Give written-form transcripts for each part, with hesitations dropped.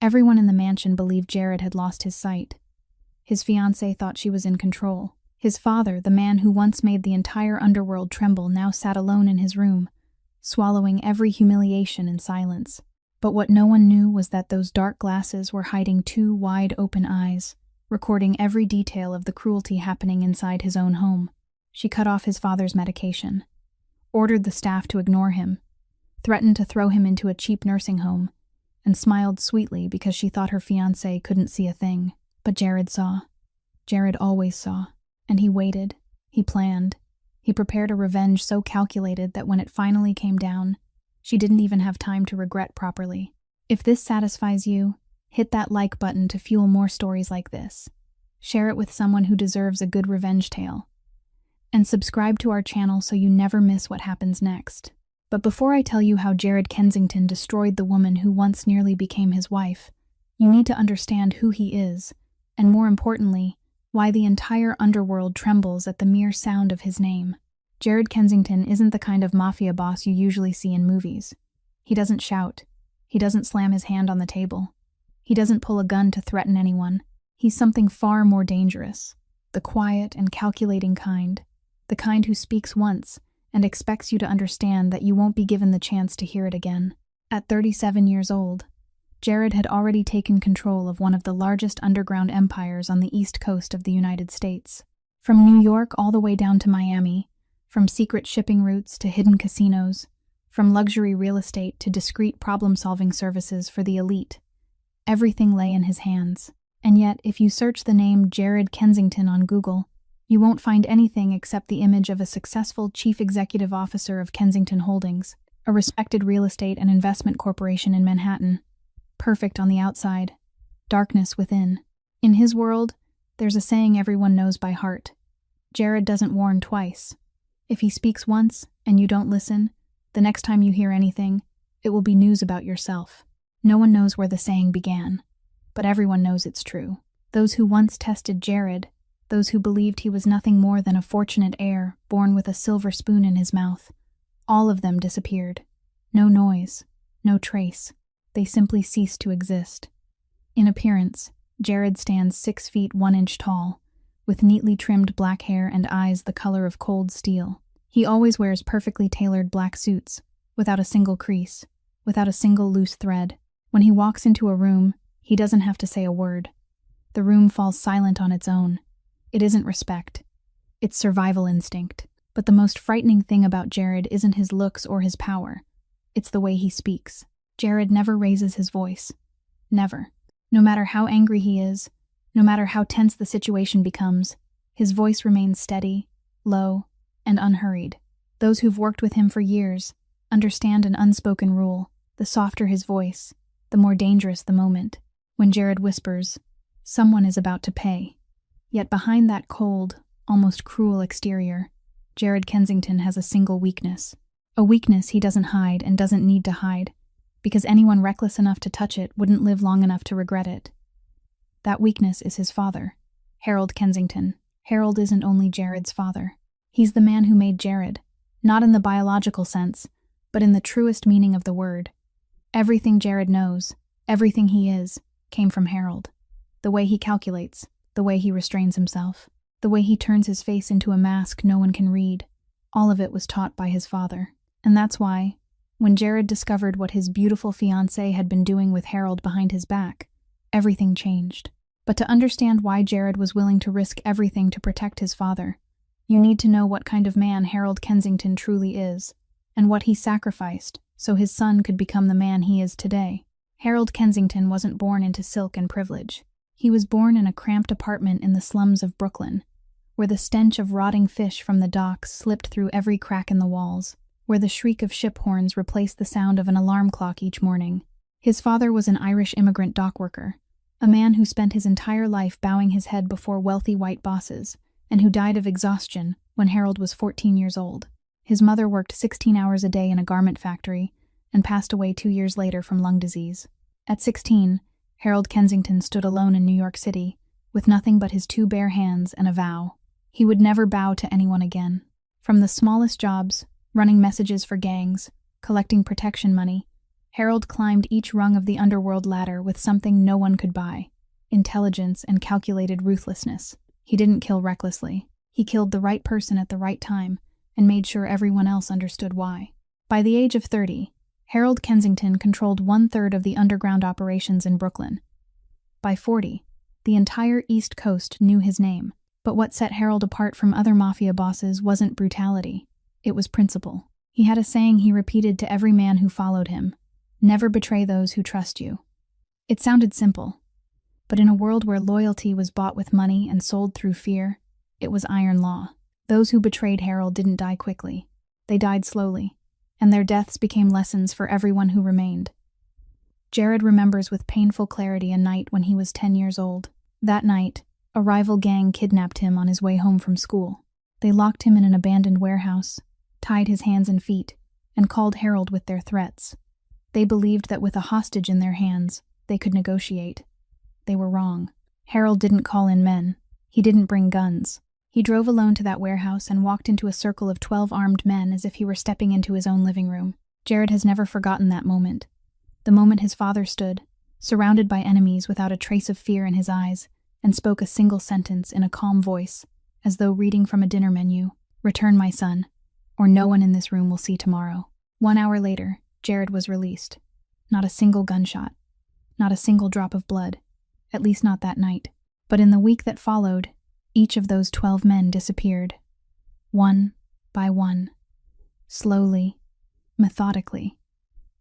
Everyone in the mansion believed Jared had lost his sight. His fiancée thought she was in control. His father, the man who once made the entire underworld tremble, now sat alone in his room, swallowing every humiliation in silence. But what no one knew was that those dark glasses were hiding two wide-open eyes, recording every detail of the cruelty happening inside his own home. She cut off his father's medication, ordered the staff to ignore him, threatened to throw him into a cheap nursing home, and smiled sweetly because she thought her fiancé couldn't see a thing. But Jared saw. Jared always saw. And he waited. He planned. He prepared a revenge so calculated that when it finally came down, she didn't even have time to regret properly. If this satisfies you, hit that like button to fuel more stories like this. Share it with someone who deserves a good revenge tale. And subscribe to our channel so you never miss what happens next. But before I tell you how Jared Kensington destroyed the woman who once nearly became his wife, you need to understand who he is, and more importantly, why the entire underworld trembles at the mere sound of his name. Jared Kensington isn't the kind of mafia boss you usually see in movies. He doesn't shout. He doesn't slam his hand on the table. He doesn't pull a gun to threaten anyone. He's something far more dangerous. The quiet and calculating kind. The kind who speaks once and expects you to understand that you won't be given the chance to hear it again. At 37 years old, Jared had already taken control of one of the largest underground empires on the east coast of the United States. From New York all the way down to Miami, from secret shipping routes to hidden casinos, from luxury real estate to discreet problem-solving services for the elite, everything lay in his hands. And yet, if you search the name Jared Kensington on Google, you won't find anything except the image of a successful chief executive officer of Kensington Holdings, a respected real estate and investment corporation in Manhattan. Perfect on the outside, darkness within. In his world, there's a saying everyone knows by heart. Jared doesn't warn twice. If he speaks once and you don't listen, the next time you hear anything, it will be news about yourself. No one knows where the saying began, but everyone knows it's true. Those who once tested Jared, those who believed he was nothing more than a fortunate heir born with a silver spoon in his mouth, all of them disappeared. No noise, no trace. They simply ceased to exist. In appearance, Jared stands 6 feet 1 inch tall, with neatly trimmed black hair and eyes the color of cold steel. He always wears perfectly tailored black suits, without a single crease, without a single loose thread. When he walks into a room, he doesn't have to say a word. The room falls silent on its own. It isn't respect. It's survival instinct. But the most frightening thing about Jared isn't his looks or his power. It's the way he speaks. Jared never raises his voice. Never. No matter how angry he is, no matter how tense the situation becomes, his voice remains steady, low, and unhurried. Those who've worked with him for years understand an unspoken rule. The softer his voice, the more dangerous the moment. When Jared whispers, someone is about to pay. Yet behind that cold, almost cruel exterior, Jared Kensington has a single weakness. A weakness he doesn't hide and doesn't need to hide, because anyone reckless enough to touch it wouldn't live long enough to regret it. That weakness is his father, Harold Kensington. Harold isn't only Jared's father. He's the man who made Jared, not in the biological sense, but in the truest meaning of the word. Everything Jared knows, everything he is, came from Harold. The way he calculates, the way he restrains himself, the way he turns his face into a mask no one can read, all of it was taught by his father. And that's why, when Jared discovered what his beautiful fiancée had been doing with Harold behind his back, everything changed. But to understand why Jared was willing to risk everything to protect his father, you need to know what kind of man Harold Kensington truly is, and what he sacrificed so his son could become the man he is today. Harold Kensington wasn't born into silk and privilege. He was born in a cramped apartment in the slums of Brooklyn, where the stench of rotting fish from the docks slipped through every crack in the walls, where the shriek of ship horns replaced the sound of an alarm clock each morning. His father was an Irish immigrant dock worker, a man who spent his entire life bowing his head before wealthy white bosses, and who died of exhaustion when Harold was 14 years old. His mother worked 16 hours a day in a garment factory and passed away 2 years later from lung disease. At 16, Harold Kensington stood alone in New York City, with nothing but his 2 bare hands and a vow. He would never bow to anyone again. From the smallest jobs, running messages for gangs, collecting protection money, Harold climbed each rung of the underworld ladder with something no one could buy: intelligence and calculated ruthlessness. He didn't kill recklessly. He killed the right person at the right time and made sure everyone else understood why. By the age of 30, Harold Kensington controlled 1/3 of the underground operations in Brooklyn. By 40, the entire East Coast knew his name. But what set Harold apart from other mafia bosses wasn't brutality. It was principle. He had a saying he repeated to every man who followed him: "Never betray those who trust you." It sounded simple, but in a world where loyalty was bought with money and sold through fear, it was iron law. Those who betrayed Harold didn't die quickly. They died slowly, and their deaths became lessons for everyone who remained. Jared remembers with painful clarity a night when he was 10 years old. That night, a rival gang kidnapped him on his way home from school. They locked him in an abandoned warehouse, tied his hands and feet, and called Harold with their threats. They believed that with a hostage in their hands, they could negotiate. They were wrong. Harold didn't call in men. He didn't bring guns. He drove alone to that warehouse and walked into a circle of 12 armed men as if he were stepping into his own living room. Jared has never forgotten that moment. The moment his father stood, surrounded by enemies without a trace of fear in his eyes, and spoke a single sentence in a calm voice, as though reading from a dinner menu: "Return, my son, or no one in this room will see tomorrow." 1 hour later, Jared was released. Not a single gunshot. Not a single drop of blood. At least not that night. But in the week that followed, each of those 12 men disappeared. One by one. Slowly. Methodically.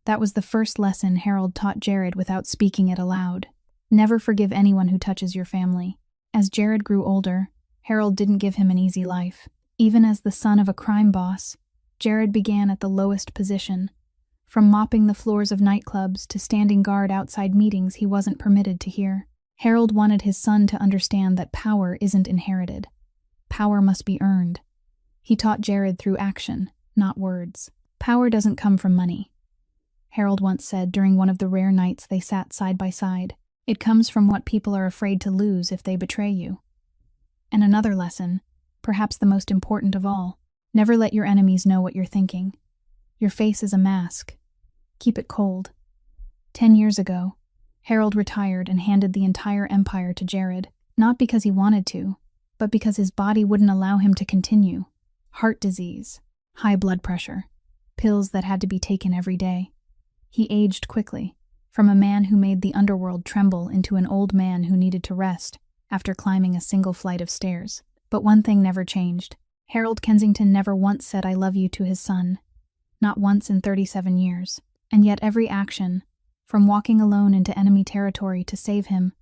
That was the first lesson Harold taught Jared without speaking it aloud. Never forgive anyone who touches your family. As Jared grew older, Harold didn't give him an easy life. Even as the son of a crime boss, Jared began at the lowest position. From mopping the floors of nightclubs to standing guard outside meetings he wasn't permitted to hear. Harold wanted his son to understand that power isn't inherited. Power must be earned. He taught Jared through action, not words. Power doesn't come from money, Harold once said during one of the rare nights they sat side by side. It comes from what people are afraid to lose if they betray you. And another lesson, perhaps the most important of all: never let your enemies know what you're thinking. Your face is a mask. Keep it cold. 10 years ago, Harold retired and handed the entire empire to Jared, not because he wanted to, but because his body wouldn't allow him to continue. Heart disease, high blood pressure, pills that had to be taken every day. He aged quickly, from a man who made the underworld tremble into an old man who needed to rest after climbing a single flight of stairs. But one thing never changed. Harold Kensington never once said "I love you" to his son. Not once in 37 years. And yet every action, from walking alone into enemy territory to save him,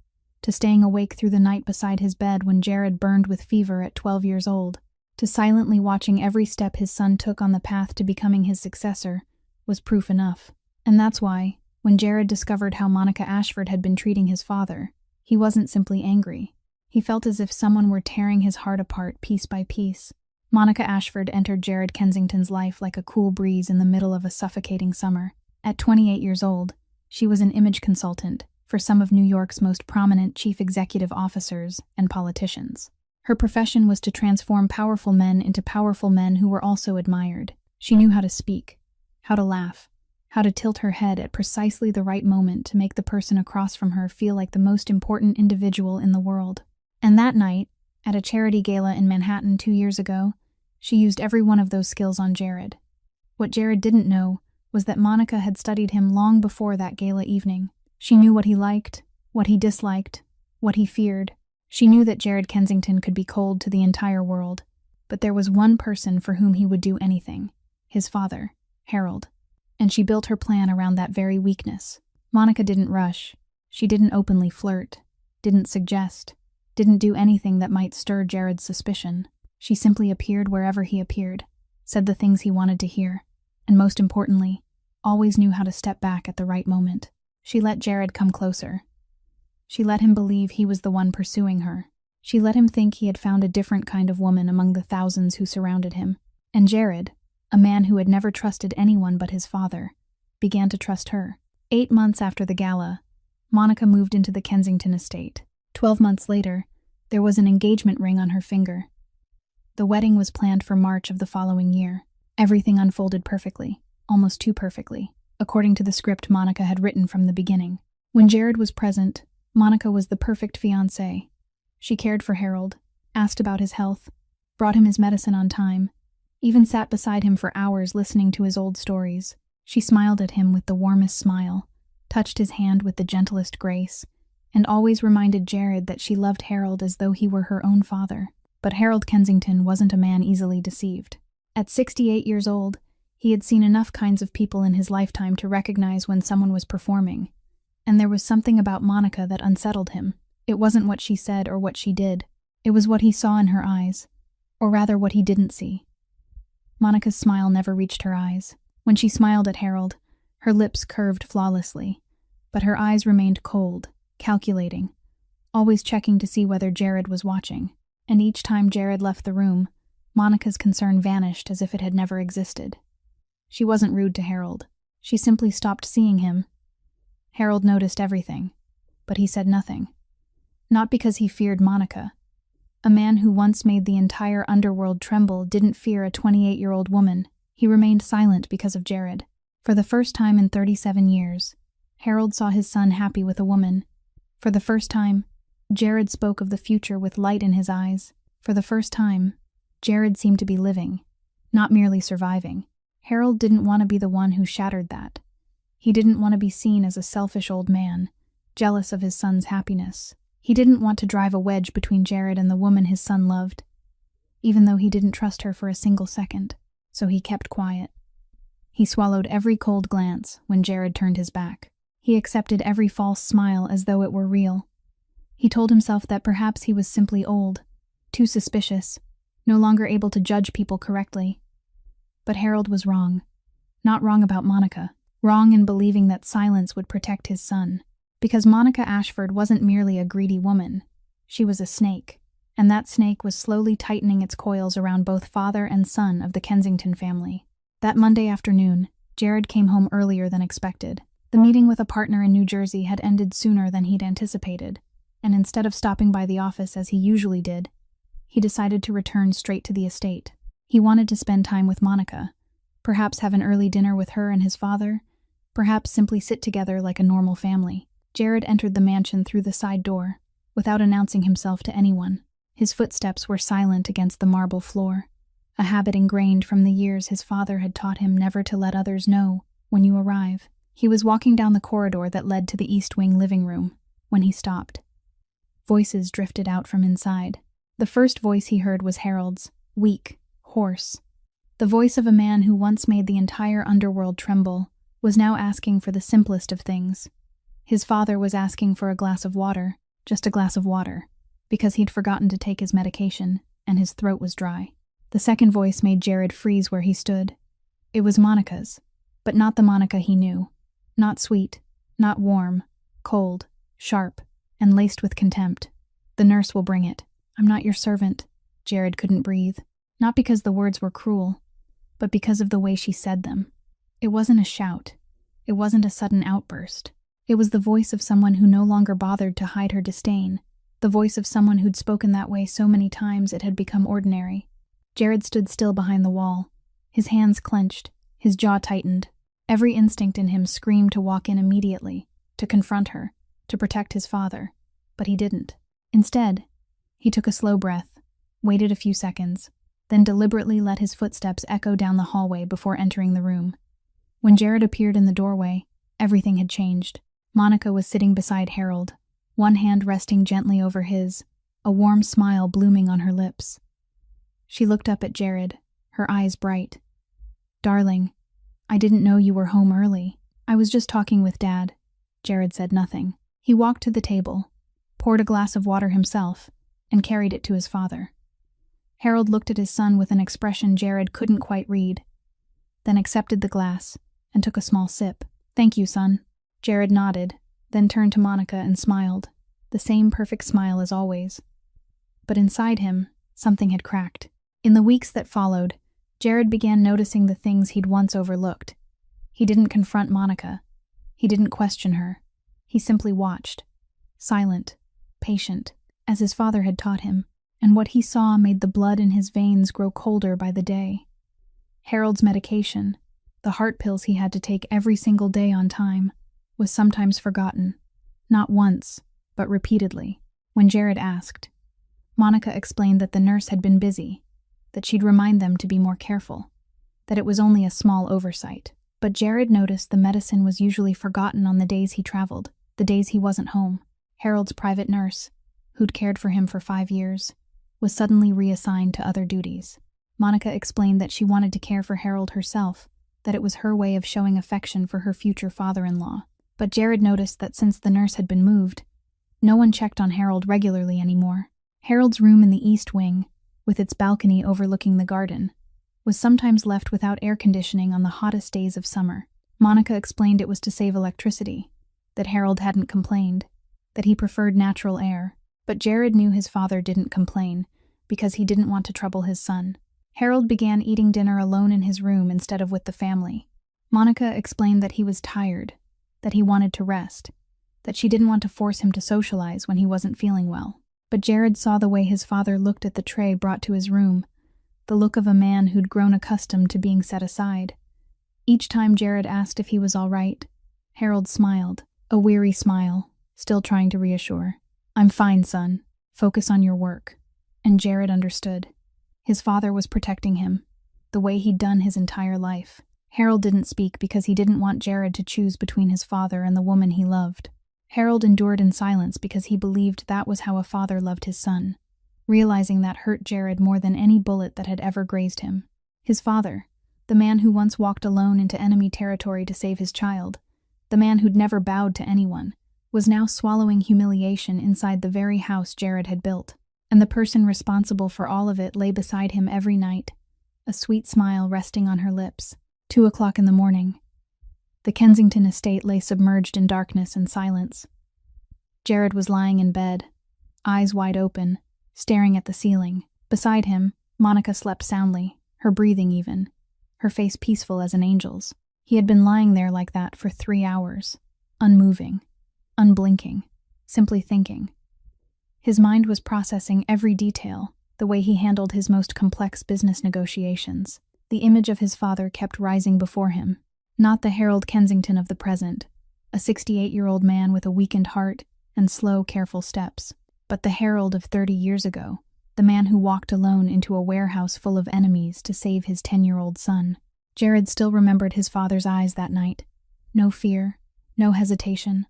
to staying awake through the night beside his bed when Jared burned with fever at 12 years old, to silently watching every step his son took on the path to becoming his successor, was proof enough. And that's why, when Jared discovered how Monica Ashford had been treating his father, he wasn't simply angry. He felt as if someone were tearing his heart apart piece by piece. Monica Ashford entered Jared Kensington's life like a cool breeze in the middle of a suffocating summer. At 28 years old, she was an image consultant for some of New York's most prominent chief executive officers and politicians. Her profession was to transform powerful men into powerful men who were also admired. She knew how to speak, how to laugh, how to tilt her head at precisely the right moment to make the person across from her feel like the most important individual in the world. And that night, at a charity gala in Manhattan 2 years ago, she used every one of those skills on Jared. What Jared didn't know was that Monica had studied him long before that gala evening. She knew what he liked, what he disliked, what he feared. She knew that Jared Kensington could be cold to the entire world, but there was one person for whom he would do anything: his father, Harold. And she built her plan around that very weakness. Monica didn't rush. She didn't openly flirt, didn't suggest, didn't do anything that might stir Jared's suspicion. She simply appeared wherever he appeared, said the things he wanted to hear, and most importantly, always knew how to step back at the right moment. She let Jared come closer. She let him believe he was the one pursuing her. She let him think he had found a different kind of woman among the thousands who surrounded him. And Jared, a man who had never trusted anyone but his father, began to trust her. 8 months after the gala, Monica moved into the Kensington estate. 12 months later, there was an engagement ring on her finger. The wedding was planned for March of the following year. Everything unfolded perfectly, almost too perfectly. according to the script Monica had written from the beginning. When Jared was present, Monica was the perfect fiancée. She cared for Harold, asked about his health, brought him his medicine on time, even sat beside him for hours listening to his old stories. She smiled at him with the warmest smile, touched his hand with the gentlest grace, and always reminded Jared that she loved Harold as though he were her own father. But Harold Kensington wasn't a man easily deceived. At 68 years old, he had seen enough kinds of people in his lifetime to recognize when someone was performing, and there was something about Monica that unsettled him. It wasn't what she said or what she did. It was what he saw in her eyes, or rather what he didn't see. Monica's smile never reached her eyes. When she smiled at Harold, her lips curved flawlessly, but her eyes remained cold, calculating, always checking to see whether Jared was watching. And each time Jared left the room, Monica's concern vanished as if it had never existed. She wasn't rude to Harold. She simply stopped seeing him. Harold noticed everything, but he said nothing. Not because he feared Monica. A man who once made the entire underworld tremble didn't fear a 28-year-old woman. He remained silent because of Jared. For the first time in 37 years, Harold saw his son happy with a woman. For the first time, Jared spoke of the future with light in his eyes. For the first time, Jared seemed to be living, not merely surviving. Harold didn't want to be the one who shattered that. He didn't want to be seen as a selfish old man, jealous of his son's happiness. He didn't want to drive a wedge between Jared and the woman his son loved, even though he didn't trust her for a single second, so he kept quiet. He swallowed every cold glance when Jared turned his back. He accepted every false smile as though it were real. He told himself that perhaps he was simply old, too suspicious, no longer able to judge people correctly. But Harold was wrong. Not wrong about Monica. Wrong in believing that silence would protect his son. Because Monica Ashford wasn't merely a greedy woman. She was a snake. And that snake was slowly tightening its coils around both father and son of the Kensington family. That Monday afternoon, Jared came home earlier than expected. The meeting with a partner in New Jersey had ended sooner than he'd anticipated, and instead of stopping by the office as he usually did, he decided to return straight to the estate. He wanted to spend time with Monica, perhaps have an early dinner with her and his father, perhaps simply sit together like a normal family. Jared entered the mansion through the side door, without announcing himself to anyone. His footsteps were silent against the marble floor, a habit ingrained from the years his father had taught him never to let others know when you arrive. He was walking down the corridor that led to the East Wing living room when he stopped. Voices drifted out from inside. The first voice he heard was Harold's, weak, hoarse. The voice of a man who once made the entire underworld tremble was now asking for the simplest of things. His father was asking for a glass of water, just a glass of water, because he'd forgotten to take his medication, and his throat was dry. The second voice made Jared freeze where he stood. It was Monica's, but not the Monica he knew. Not sweet, not warm, cold, sharp, and laced with contempt. "The nurse will bring it. I'm not your servant." Jared couldn't breathe, not because the words were cruel, but because of the way she said them. It wasn't a shout. It wasn't a sudden outburst. It was the voice of someone who no longer bothered to hide her disdain, the voice of someone who'd spoken that way so many times it had become ordinary. Jared stood still behind the wall, his hands clenched, his jaw tightened. Every instinct in him screamed to walk in immediately, to confront her, to protect his father, but he didn't. Instead, he took a slow breath, waited a few seconds, then deliberately let his footsteps echo down the hallway before entering the room. When Jared appeared in the doorway, everything had changed. Monica was sitting beside Harold, one hand resting gently over his, a warm smile blooming on her lips. She looked up at Jared, her eyes bright. "Darling, I didn't know you were home early. I was just talking with Dad." Jared said nothing. He walked to the table, poured a glass of water himself, and carried it to his father. Harold looked at his son with an expression Jared couldn't quite read, then accepted the glass and took a small sip. "Thank you, son." Jared nodded, then turned to Monica and smiled, the same perfect smile as always. But inside him, something had cracked. In the weeks that followed, Jared began noticing the things he'd once overlooked. He didn't confront Monica. He didn't question her. He simply watched, silent, patient, as his father had taught him, and what he saw made the blood in his veins grow colder by the day. Harold's medication, The heart pills he had to take every single day on time was sometimes forgotten. Not once, but repeatedly. When Jared asked, Monica explained that the nurse had been busy, that she'd remind them to be more careful, that it was only a small oversight. But Jared noticed the medicine was usually forgotten on the days he traveled, the days he wasn't home. Harold's private nurse, who'd cared for him for 5 years, was suddenly reassigned to other duties. Monica explained that she wanted to care for Harold herself, that it was her way of showing affection for her future father-in-law. But Jared noticed that since the nurse had been moved, no one checked on Harold regularly anymore. Harold's room in the east wing, with its balcony overlooking the garden, was sometimes left without air conditioning on the hottest days of summer. Monica explained it was to save electricity, that Harold hadn't complained, that he preferred natural air. But Jared knew his father didn't complain because he didn't want to trouble his son. Harold began eating dinner alone in his room instead of with the family. Monica explained that he was tired, that he wanted to rest, that she didn't want to force him to socialize when he wasn't feeling well. But Jared saw the way his father looked at the tray brought to his room, the look of a man who'd grown accustomed to being set aside. Each time Jared asked if he was all right, Harold smiled, a weary smile, still trying to reassure. "I'm fine, son. Focus on your work." And Jared understood. His father was protecting him, the way he'd done his entire life. Harold didn't speak because he didn't want Jared to choose between his father and the woman he loved. Harold endured in silence because he believed that was how a father loved his son, realizing that hurt Jared more than any bullet that had ever grazed him. His father, the man who once walked alone into enemy territory to save his child, the man who'd never bowed to anyone, was now swallowing humiliation inside the very house Jared had built. And the person responsible for all of it lay beside him every night, a sweet smile resting on her lips. 2 o'clock in the morning. The Kensington estate lay submerged in darkness and silence. Jared was lying in bed, eyes wide open, staring at the ceiling. Beside him, Monica slept soundly, her breathing even, her face peaceful as an angel's. He had been lying there like that for 3 hours, unmoving, unblinking, simply thinking. His mind was processing every detail, the way he handled his most complex business negotiations. The image of his father kept rising before him, not the Harold Kensington of the present, a 68-year-old man with a weakened heart and slow, careful steps, but the Harold of 30 years ago, the man who walked alone into a warehouse full of enemies to save his 10-year-old son. Jared still remembered his father's eyes that night. No fear, no hesitation.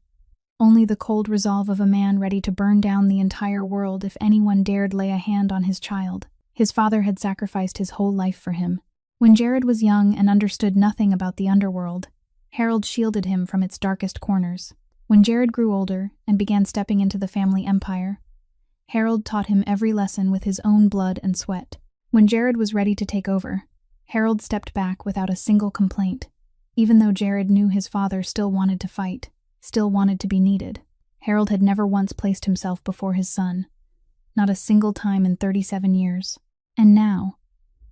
Only the cold resolve of a man ready to burn down the entire world if anyone dared lay a hand on his child. His father had sacrificed his whole life for him. When Jared was young and understood nothing about the underworld, Harold shielded him from its darkest corners. When Jared grew older and began stepping into the family empire, Harold taught him every lesson with his own blood and sweat. When Jared was ready to take over, Harold stepped back without a single complaint, even though Jared knew his father still wanted to fight, still wanted to be needed. Harold had never once placed himself before his son, not a single time in 37 years. And now,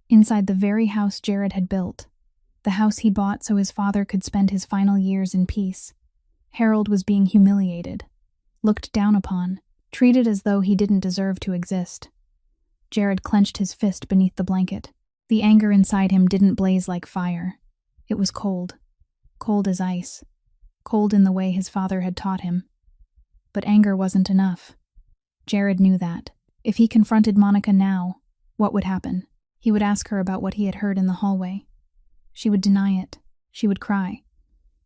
inside the very house Jared had built, the house he bought so his father could spend his final years in peace, Harold was being humiliated, looked down upon, treated as though he didn't deserve to exist. Jared clenched his fist beneath the blanket. The anger inside him didn't blaze like fire. It was cold, cold as ice, cold in the way his father had taught him. But anger wasn't enough. Jared knew that. If he confronted Monica now, what would happen? He would ask her about what he had heard in the hallway. She would deny it. She would cry.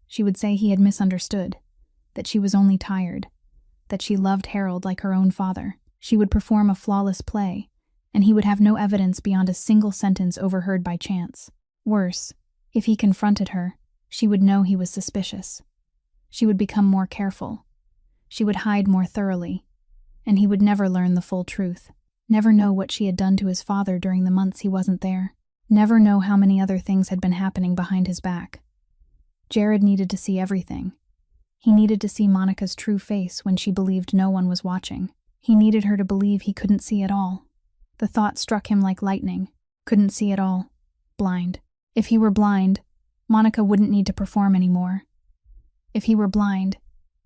She would say he had misunderstood, that she was only tired, that she loved Harold like her own father. She would perform a flawless play, and he would have no evidence beyond a single sentence overheard by chance. Worse, if he confronted her, she would know he was suspicious. She would become more careful. She would hide more thoroughly, and he would never learn the full truth. Never know what she had done to his father during the months he wasn't there. Never know how many other things had been happening behind his back. Jared needed to see everything. He needed to see Monica's true face when she believed no one was watching. He needed her to believe he couldn't see at all. The thought struck him like lightning. Couldn't see at all. Blind. If he were blind, Monica wouldn't need to perform anymore. If he were blind,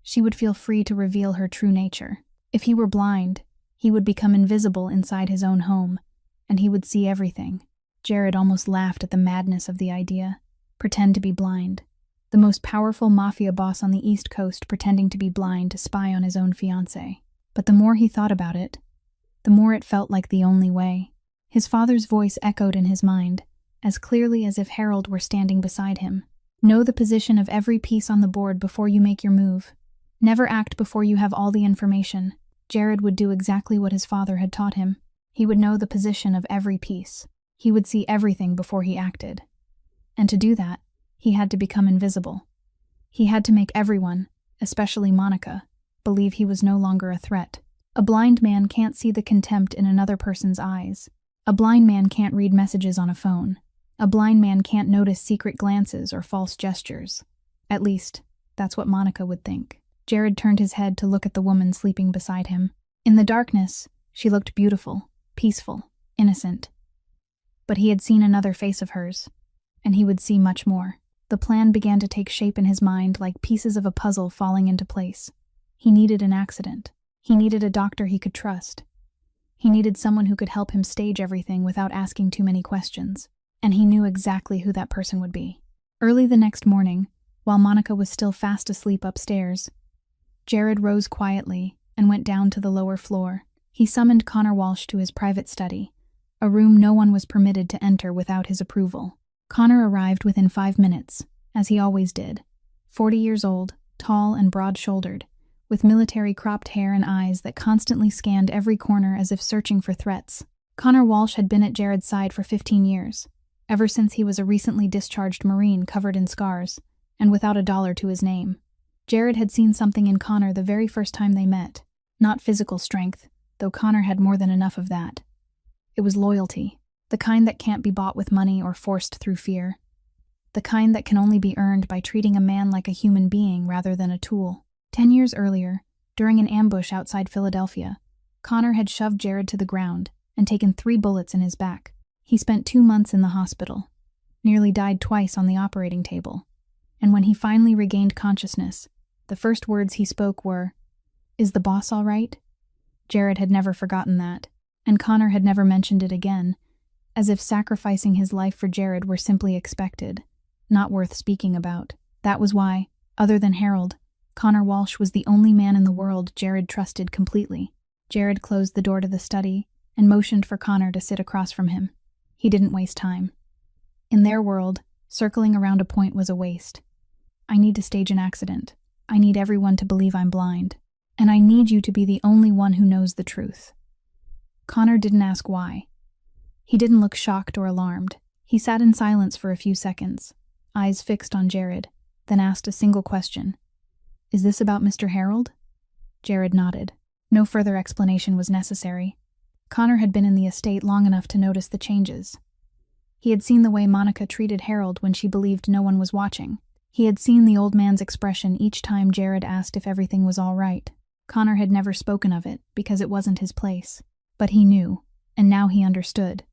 she would feel free to reveal her true nature. If he were blind, he would become invisible inside his own home, and he would see everything. Jared almost laughed at the madness of the idea. Pretend to be blind. The most powerful mafia boss on the East Coast pretending to be blind to spy on his own fiancée. But the more he thought about it, the more it felt like the only way. His father's voice echoed in his mind, as clearly as if Harold were standing beside him. Know the position of every piece on the board before you make your move. Never act before you have all the information. Jared would do exactly what his father had taught him. He would know the position of every piece. He would see everything before he acted. And to do that, he had to become invisible. He had to make everyone, especially Monica, believe he was no longer a threat. A blind man can't see the contempt in another person's eyes. A blind man can't read messages on a phone. A blind man can't notice secret glances or false gestures. At least, that's what Monica would think. Jared turned his head to look at the woman sleeping beside him. In the darkness, she looked beautiful, peaceful, innocent. But he had seen another face of hers, and he would see much more. The plan began to take shape in his mind like pieces of a puzzle falling into place. He needed an accident. He needed a doctor he could trust. He needed someone who could help him stage everything without asking too many questions. And he knew exactly who that person would be. Early the next morning, while Monica was still fast asleep upstairs, Jared rose quietly and went down to the lower floor. He summoned Connor Walsh to his private study, a room no one was permitted to enter without his approval. Connor arrived within 5 minutes, as he always did. 40 years old, tall and broad-shouldered, with military cropped hair and eyes that constantly scanned every corner as if searching for threats. Connor Walsh had been at Jared's side for 15 years, ever since he was a recently discharged Marine covered in scars, and without a dollar to his name. Jared had seen something in Connor the very first time they met. Not physical strength, though Connor had more than enough of that. It was loyalty, the kind that can't be bought with money or forced through fear. The kind that can only be earned by treating a man like a human being rather than a tool. 10 years earlier, during an ambush outside Philadelphia, Connor had shoved Jared to the ground and taken 3 bullets in his back. He spent 2 months in the hospital, nearly died twice on the operating table, and when he finally regained consciousness, the first words he spoke were, "Is the boss all right?" Jared had never forgotten that, and Connor had never mentioned it again, as if sacrificing his life for Jared were simply expected, not worth speaking about. That was why, other than Harold, Connor Walsh was the only man in the world Jared trusted completely. Jared closed the door to the study and motioned for Connor to sit across from him. He didn't waste time. In their world, circling around a point was a waste. "I need to stage an accident. I need everyone to believe I'm blind. And I need you to be the only one who knows the truth." Connor didn't ask why. He didn't look shocked or alarmed. He sat in silence for a few seconds, eyes fixed on Jared, then asked a single question. "Is this about Mr. Harold?" Jared nodded. No further explanation was necessary. Connor had been in the estate long enough to notice the changes. He had seen the way Monica treated Harold when she believed no one was watching. He had seen the old man's expression each time Jared asked if everything was all right. Connor had never spoken of it because it wasn't his place. But he knew, and now he understood.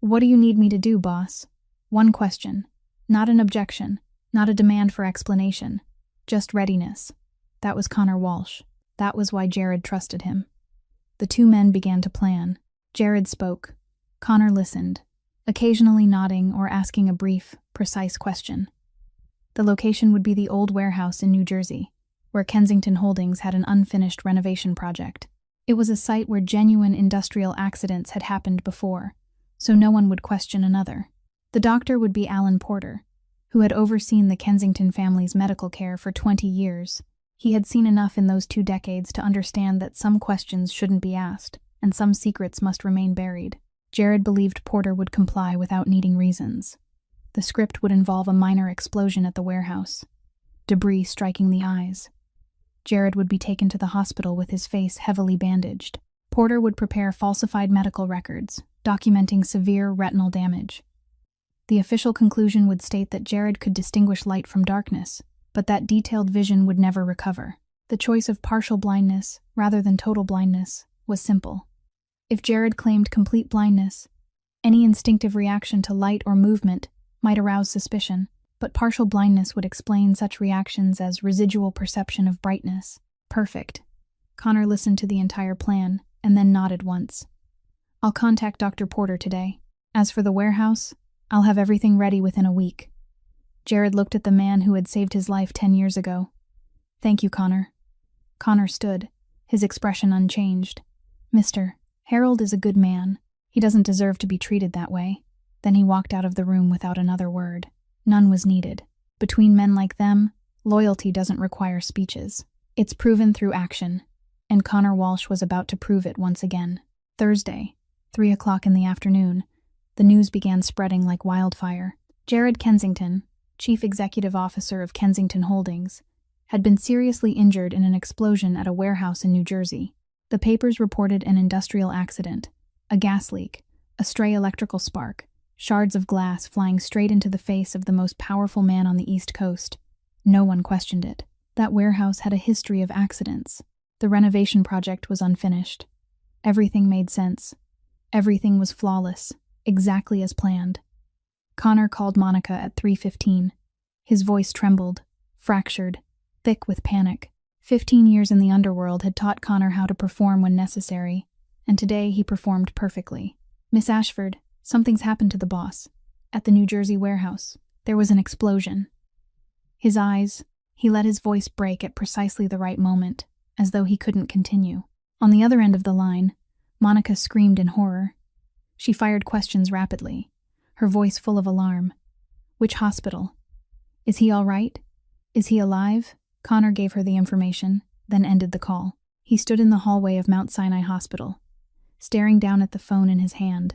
"What do you need me to do, boss?" One question. Not an objection, not a demand for explanation. Just readiness. That was Connor Walsh. That was why Jared trusted him. The two men began to plan. Jared spoke. Connor listened, occasionally nodding or asking a brief, precise question. The location would be the old warehouse in New Jersey, where Kensington Holdings had an unfinished renovation project. It was a site where genuine industrial accidents had happened before, so no one would question another. The doctor would be Alan Porter, who had overseen the Kensington family's medical care for 20 years. He had seen enough in those 2 decades to understand that some questions shouldn't be asked, and some secrets must remain buried. Jared believed Porter would comply without needing reasons. The script would involve a minor explosion at the warehouse, debris striking the eyes. Jared would be taken to the hospital with his face heavily bandaged. Porter would prepare falsified medical records, documenting severe retinal damage. The official conclusion would state that Jared could distinguish light from darkness, but that detailed vision would never recover. The choice of partial blindness, rather than total blindness, was simple. If Jared claimed complete blindness, any instinctive reaction to light or movement might arouse suspicion, but partial blindness would explain such reactions as residual perception of brightness. Perfect. Connor listened to the entire plan, and then nodded once. "I'll contact Dr. Porter today. As for the warehouse, I'll have everything ready within a week." Jared looked at the man who had saved his life 10 years ago. "Thank you, Connor." Connor stood, his expression unchanged. "Mr. Harold is a good man. He doesn't deserve to be treated that way." Then he walked out of the room without another word. None was needed. Between men like them, loyalty doesn't require speeches. It's proven through action, and Connor Walsh was about to prove it once again. Thursday, 3 o'clock in the afternoon, the news began spreading like wildfire. Jared Kensington, Chief Executive Officer of Kensington Holdings, had been seriously injured in an explosion at a warehouse in New Jersey. The papers reported an industrial accident, a gas leak, a stray electrical spark, shards of glass flying straight into the face of the most powerful man on the East Coast. No one questioned it. That warehouse had a history of accidents. The renovation project was unfinished. Everything made sense. Everything was flawless, exactly as planned. Connor called Monica at 3:15. His voice trembled, fractured, thick with panic. 15 years in the underworld had taught Connor how to perform when necessary, and today he performed perfectly. "Miss Ashford, something's happened to the boss. At the New Jersey warehouse, there was an explosion." He let his voice break at precisely the right moment, as though he couldn't continue. On the other end of the line, Monica screamed in horror. She fired questions rapidly, her voice full of alarm. "Which hospital? Is he all right? Is he alive?" Connor gave her the information, then ended the call. He stood in the hallway of Mount Sinai Hospital, staring down at the phone in his hand,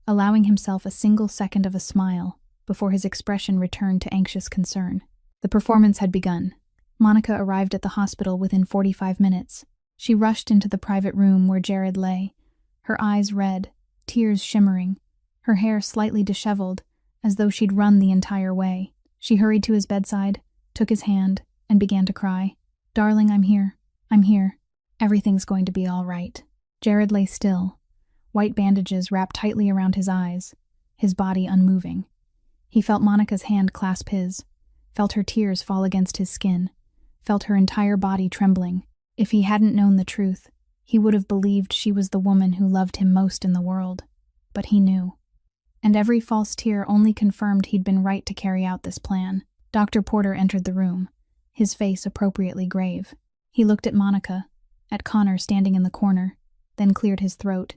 allowing himself a single second of a smile before his expression returned to anxious concern. The performance had begun. Monica arrived at the hospital within 45 minutes. She rushed into the private room where Jared lay, her eyes red, tears shimmering, her hair slightly disheveled, as though she'd run the entire way. She hurried to his bedside, took his hand, and began to cry. "Darling, I'm here. I'm here. Everything's going to be all right." Jared lay still, white bandages wrapped tightly around his eyes, his body unmoving. He felt Monica's hand clasp his, felt her tears fall against his skin, felt her entire body trembling. If he hadn't known the truth, he would have believed she was the woman who loved him most in the world. But he knew. And every false tear only confirmed he'd been right to carry out this plan. Dr. Porter entered the room, his face appropriately grave. He looked at Monica, at Connor standing in the corner, then cleared his throat.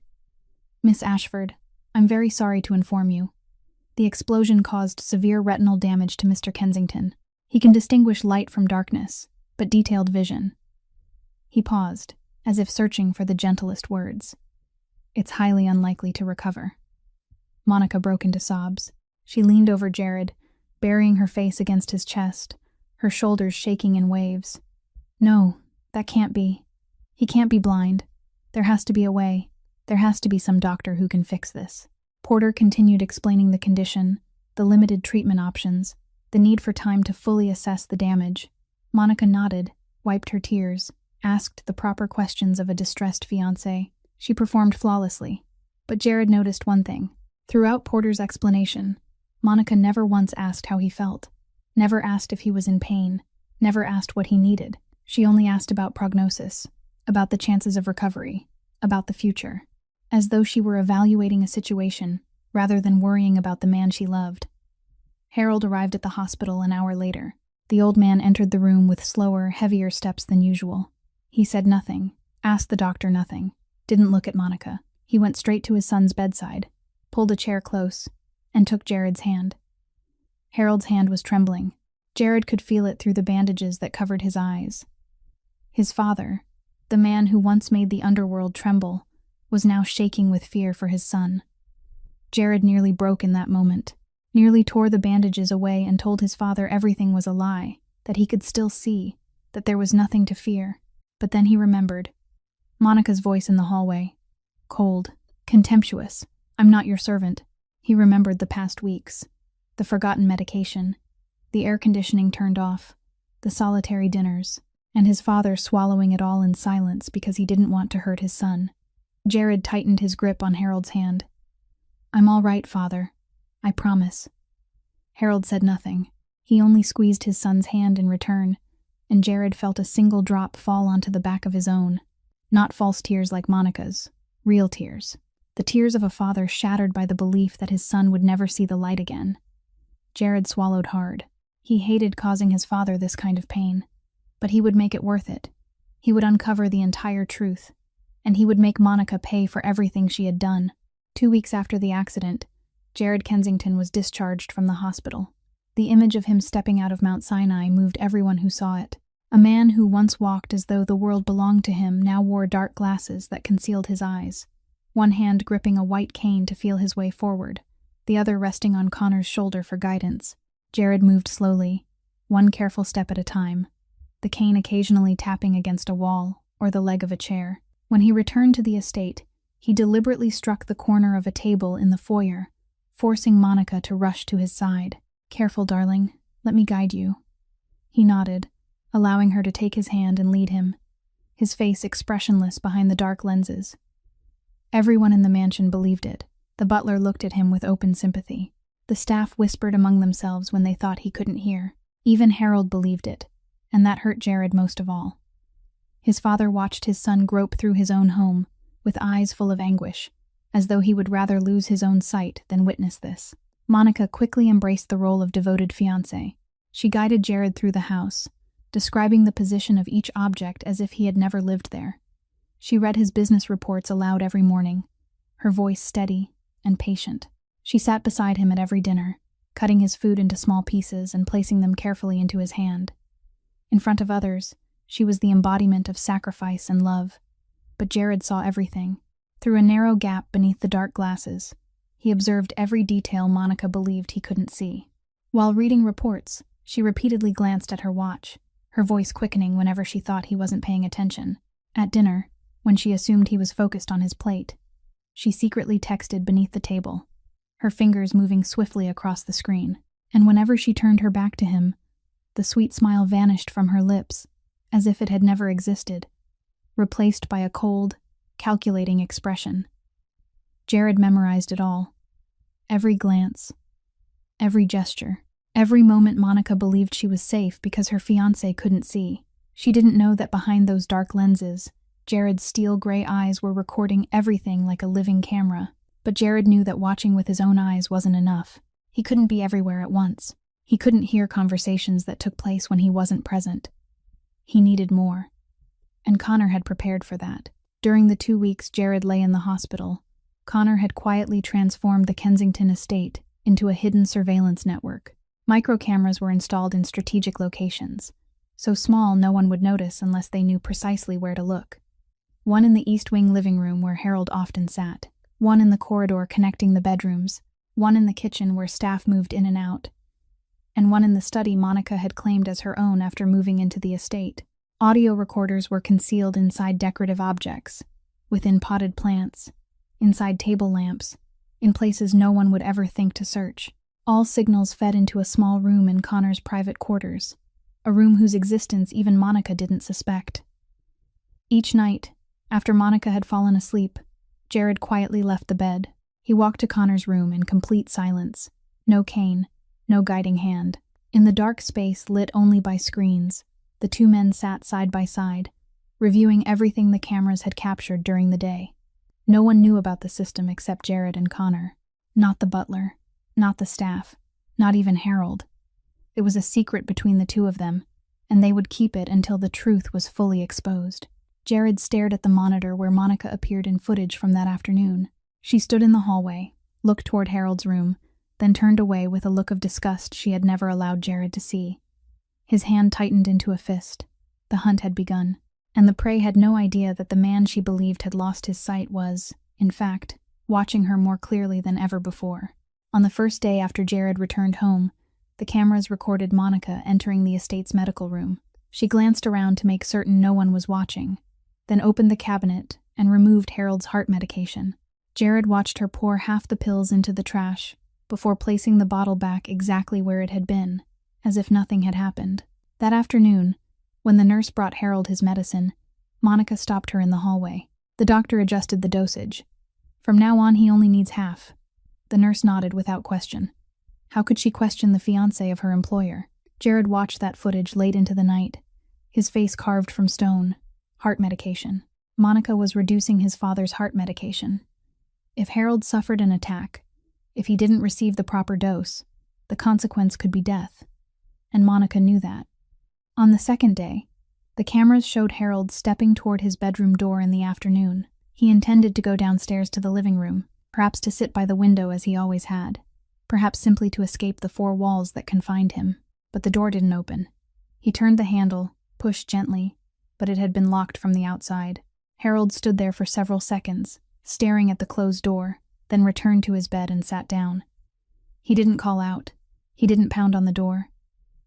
"Miss Ashford, I'm very sorry to inform you. The explosion caused severe retinal damage to Mr. Kensington. He can distinguish light from darkness, but detailed vision." He paused, as if searching for the gentlest words. "It's highly unlikely to recover." Monica broke into sobs. She leaned over Jared, burying her face against his chest, her shoulders shaking in waves. "No, that can't be. He can't be blind. There has to be a way. There has to be some doctor who can fix this." Porter continued explaining the condition, the limited treatment options, the need for time to fully assess the damage. Monica nodded, wiped her tears, asked the proper questions of a distressed fiancé. She performed flawlessly. But Jared noticed one thing. Throughout Porter's explanation, Monica never once asked how he felt, never asked if he was in pain, never asked what he needed. She only asked about prognosis, about the chances of recovery, about the future, as though she were evaluating a situation rather than worrying about the man she loved. Harold arrived at the hospital an hour later. The old man entered the room with slower, heavier steps than usual. He said nothing, asked the doctor nothing, didn't look at Monica. He went straight to his son's bedside, pulled a chair close, and took Jared's hand. Harold's hand was trembling. Jared could feel it through the bandages that covered his eyes. His father, the man who once made the underworld tremble, was now shaking with fear for his son. Jared nearly broke in that moment, nearly tore the bandages away and told his father everything was a lie, that he could still see, that there was nothing to fear. But then he remembered. Monica's voice in the hallway. Cold, contemptuous. "I'm not your servant." He remembered the past weeks, the forgotten medication, the air conditioning turned off, the solitary dinners, and his father swallowing it all in silence because he didn't want to hurt his son. Jared tightened his grip on Harold's hand. "I'm all right, Father. I promise." Harold said nothing. He only squeezed his son's hand in return, and Jared felt a single drop fall onto the back of his own. Not false tears like Monica's, real tears. The tears of a father shattered by the belief that his son would never see the light again. Jared swallowed hard. He hated causing his father this kind of pain, but he would make it worth it. He would uncover the entire truth, and he would make Monica pay for everything she had done. 2 weeks after the accident, Jared Kensington was discharged from the hospital. The image of him stepping out of Mount Sinai moved everyone who saw it. A man who once walked as though the world belonged to him now wore dark glasses that concealed his eyes, one hand gripping a white cane to feel his way forward, the other resting on Connor's shoulder for guidance. Jared moved slowly, one careful step at a time, the cane occasionally tapping against a wall or the leg of a chair. When he returned to the estate, he deliberately struck the corner of a table in the foyer, forcing Monica to rush to his side. "Careful, darling. Let me guide you." He nodded, allowing her to take his hand and lead him, his face expressionless behind the dark lenses. Everyone in the mansion believed it. The butler looked at him with open sympathy. The staff whispered among themselves when they thought he couldn't hear. Even Harold believed it, and that hurt Jared most of all. His father watched his son grope through his own home, with eyes full of anguish, as though he would rather lose his own sight than witness this. Monica quickly embraced the role of devoted fiancée. She guided Jared through the house, describing the position of each object as if he had never lived there. She read his business reports aloud every morning, her voice steady and patient. She sat beside him at every dinner, cutting his food into small pieces and placing them carefully into his hand. In front of others, she was the embodiment of sacrifice and love. But Jared saw everything. Through a narrow gap beneath the dark glasses, he observed every detail Monica believed he couldn't see. While reading reports, she repeatedly glanced at her watch, her voice quickening whenever she thought he wasn't paying attention. At dinner, when she assumed he was focused on his plate, she secretly texted beneath the table, her fingers moving swiftly across the screen. And whenever she turned her back to him, the sweet smile vanished from her lips, as if it had never existed, replaced by a cold, calculating expression. Jared memorized it all. Every glance, every gesture, every moment Monica believed she was safe because her fiancé couldn't see. She didn't know that behind those dark lenses, Jared's steel-gray eyes were recording everything like a living camera. But Jared knew that watching with his own eyes wasn't enough. He couldn't be everywhere at once. He couldn't hear conversations that took place when he wasn't present. He needed more. And Connor had prepared for that. During the 2 weeks Jared lay in the hospital, Connor had quietly transformed the Kensington estate into a hidden surveillance network. Microcameras were installed in strategic locations, so small no one would notice unless they knew precisely where to look. One in the East Wing living room where Harold often sat, one in the corridor connecting the bedrooms, one in the kitchen where staff moved in and out, and one in the study Monica had claimed as her own after moving into the estate. Audio recorders were concealed inside decorative objects, within potted plants, inside table lamps, in places no one would ever think to search. All signals fed into a small room in Connor's private quarters, a room whose existence even Monica didn't suspect. Each night, after Monica had fallen asleep, Jared quietly left the bed. He walked to Connor's room in complete silence. No cane, no guiding hand. In the dark space lit only by screens, the two men sat side by side, reviewing everything the cameras had captured during the day. No one knew about the system except Jared and Connor. Not the butler, not the staff, not even Harold. It was a secret between the two of them, and they would keep it until the truth was fully exposed. Jared stared at the monitor where Monica appeared in footage from that afternoon. She stood in the hallway, looked toward Harold's room, then turned away with a look of disgust she had never allowed Jared to see. His hand tightened into a fist. The hunt had begun, and the prey had no idea that the man she believed had lost his sight was, in fact, watching her more clearly than ever before. On the first day after Jared returned home, the cameras recorded Monica entering the estate's medical room. She glanced around to make certain no one was watching, then opened the cabinet and removed Harold's heart medication. Jared watched her pour half the pills into the trash before placing the bottle back exactly where it had been, as if nothing had happened. That afternoon, when the nurse brought Harold his medicine, Monica stopped her in the hallway. The doctor adjusted the dosage. From now on, he only needs half. The nurse nodded without question. How could she question the fiancé of her employer? Jared watched that footage late into the night, his face carved from stone. Heart medication. Monica was reducing his father's heart medication. If Harold suffered an attack, if he didn't receive the proper dose, the consequence could be death. and Monica knew that. On the second day, the cameras showed Harold stepping toward his bedroom door in the afternoon. He intended to go downstairs to the living room, perhaps to sit by the window as he always had, perhaps simply to escape the four walls that confined him. But the door didn't open. He turned the handle, pushed gently, but it had been locked from the outside. Harold stood there for several seconds, staring at the closed door, then returned to his bed and sat down. He didn't call out. He didn't pound on the door.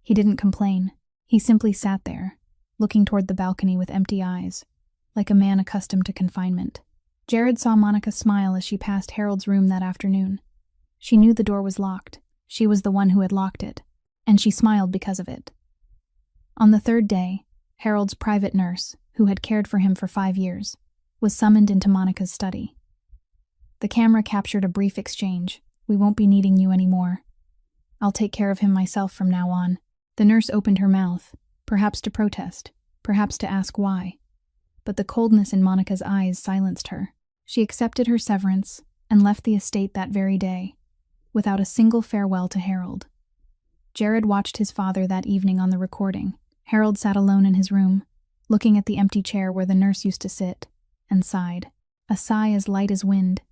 He didn't complain. He simply sat there, looking toward the balcony with empty eyes, like a man accustomed to confinement. Jared saw Monica smile as she passed Harold's room that afternoon. She knew the door was locked. She was the one who had locked it, and she smiled because of it. On the third day, Harold's private nurse, who had cared for him for 5 years, was summoned into Monica's study. The camera captured a brief exchange. "We won't be needing you anymore. I'll take care of him myself from now on." The nurse opened her mouth, perhaps to protest, perhaps to ask why. But the coldness in Monica's eyes silenced her. She accepted her severance and left the estate that very day, without a single farewell to Harold. Jared watched his father that evening on the recording. Harold sat alone in his room, looking at the empty chair where the nurse used to sit, and sighed. A sigh as light as wind,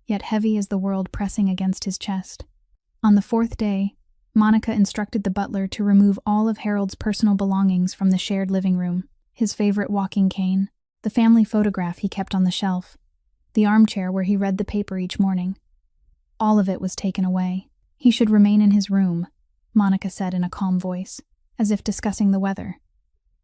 yet heavy as the world pressing against his chest. On the fourth day, Monica instructed the butler to remove all of Harold's personal belongings from the shared living room: his favorite walking cane, the family photograph he kept on the shelf, the armchair where he read the paper each morning. All of it was taken away. He should remain in his room, Monica said in a calm voice, as if discussing the weather.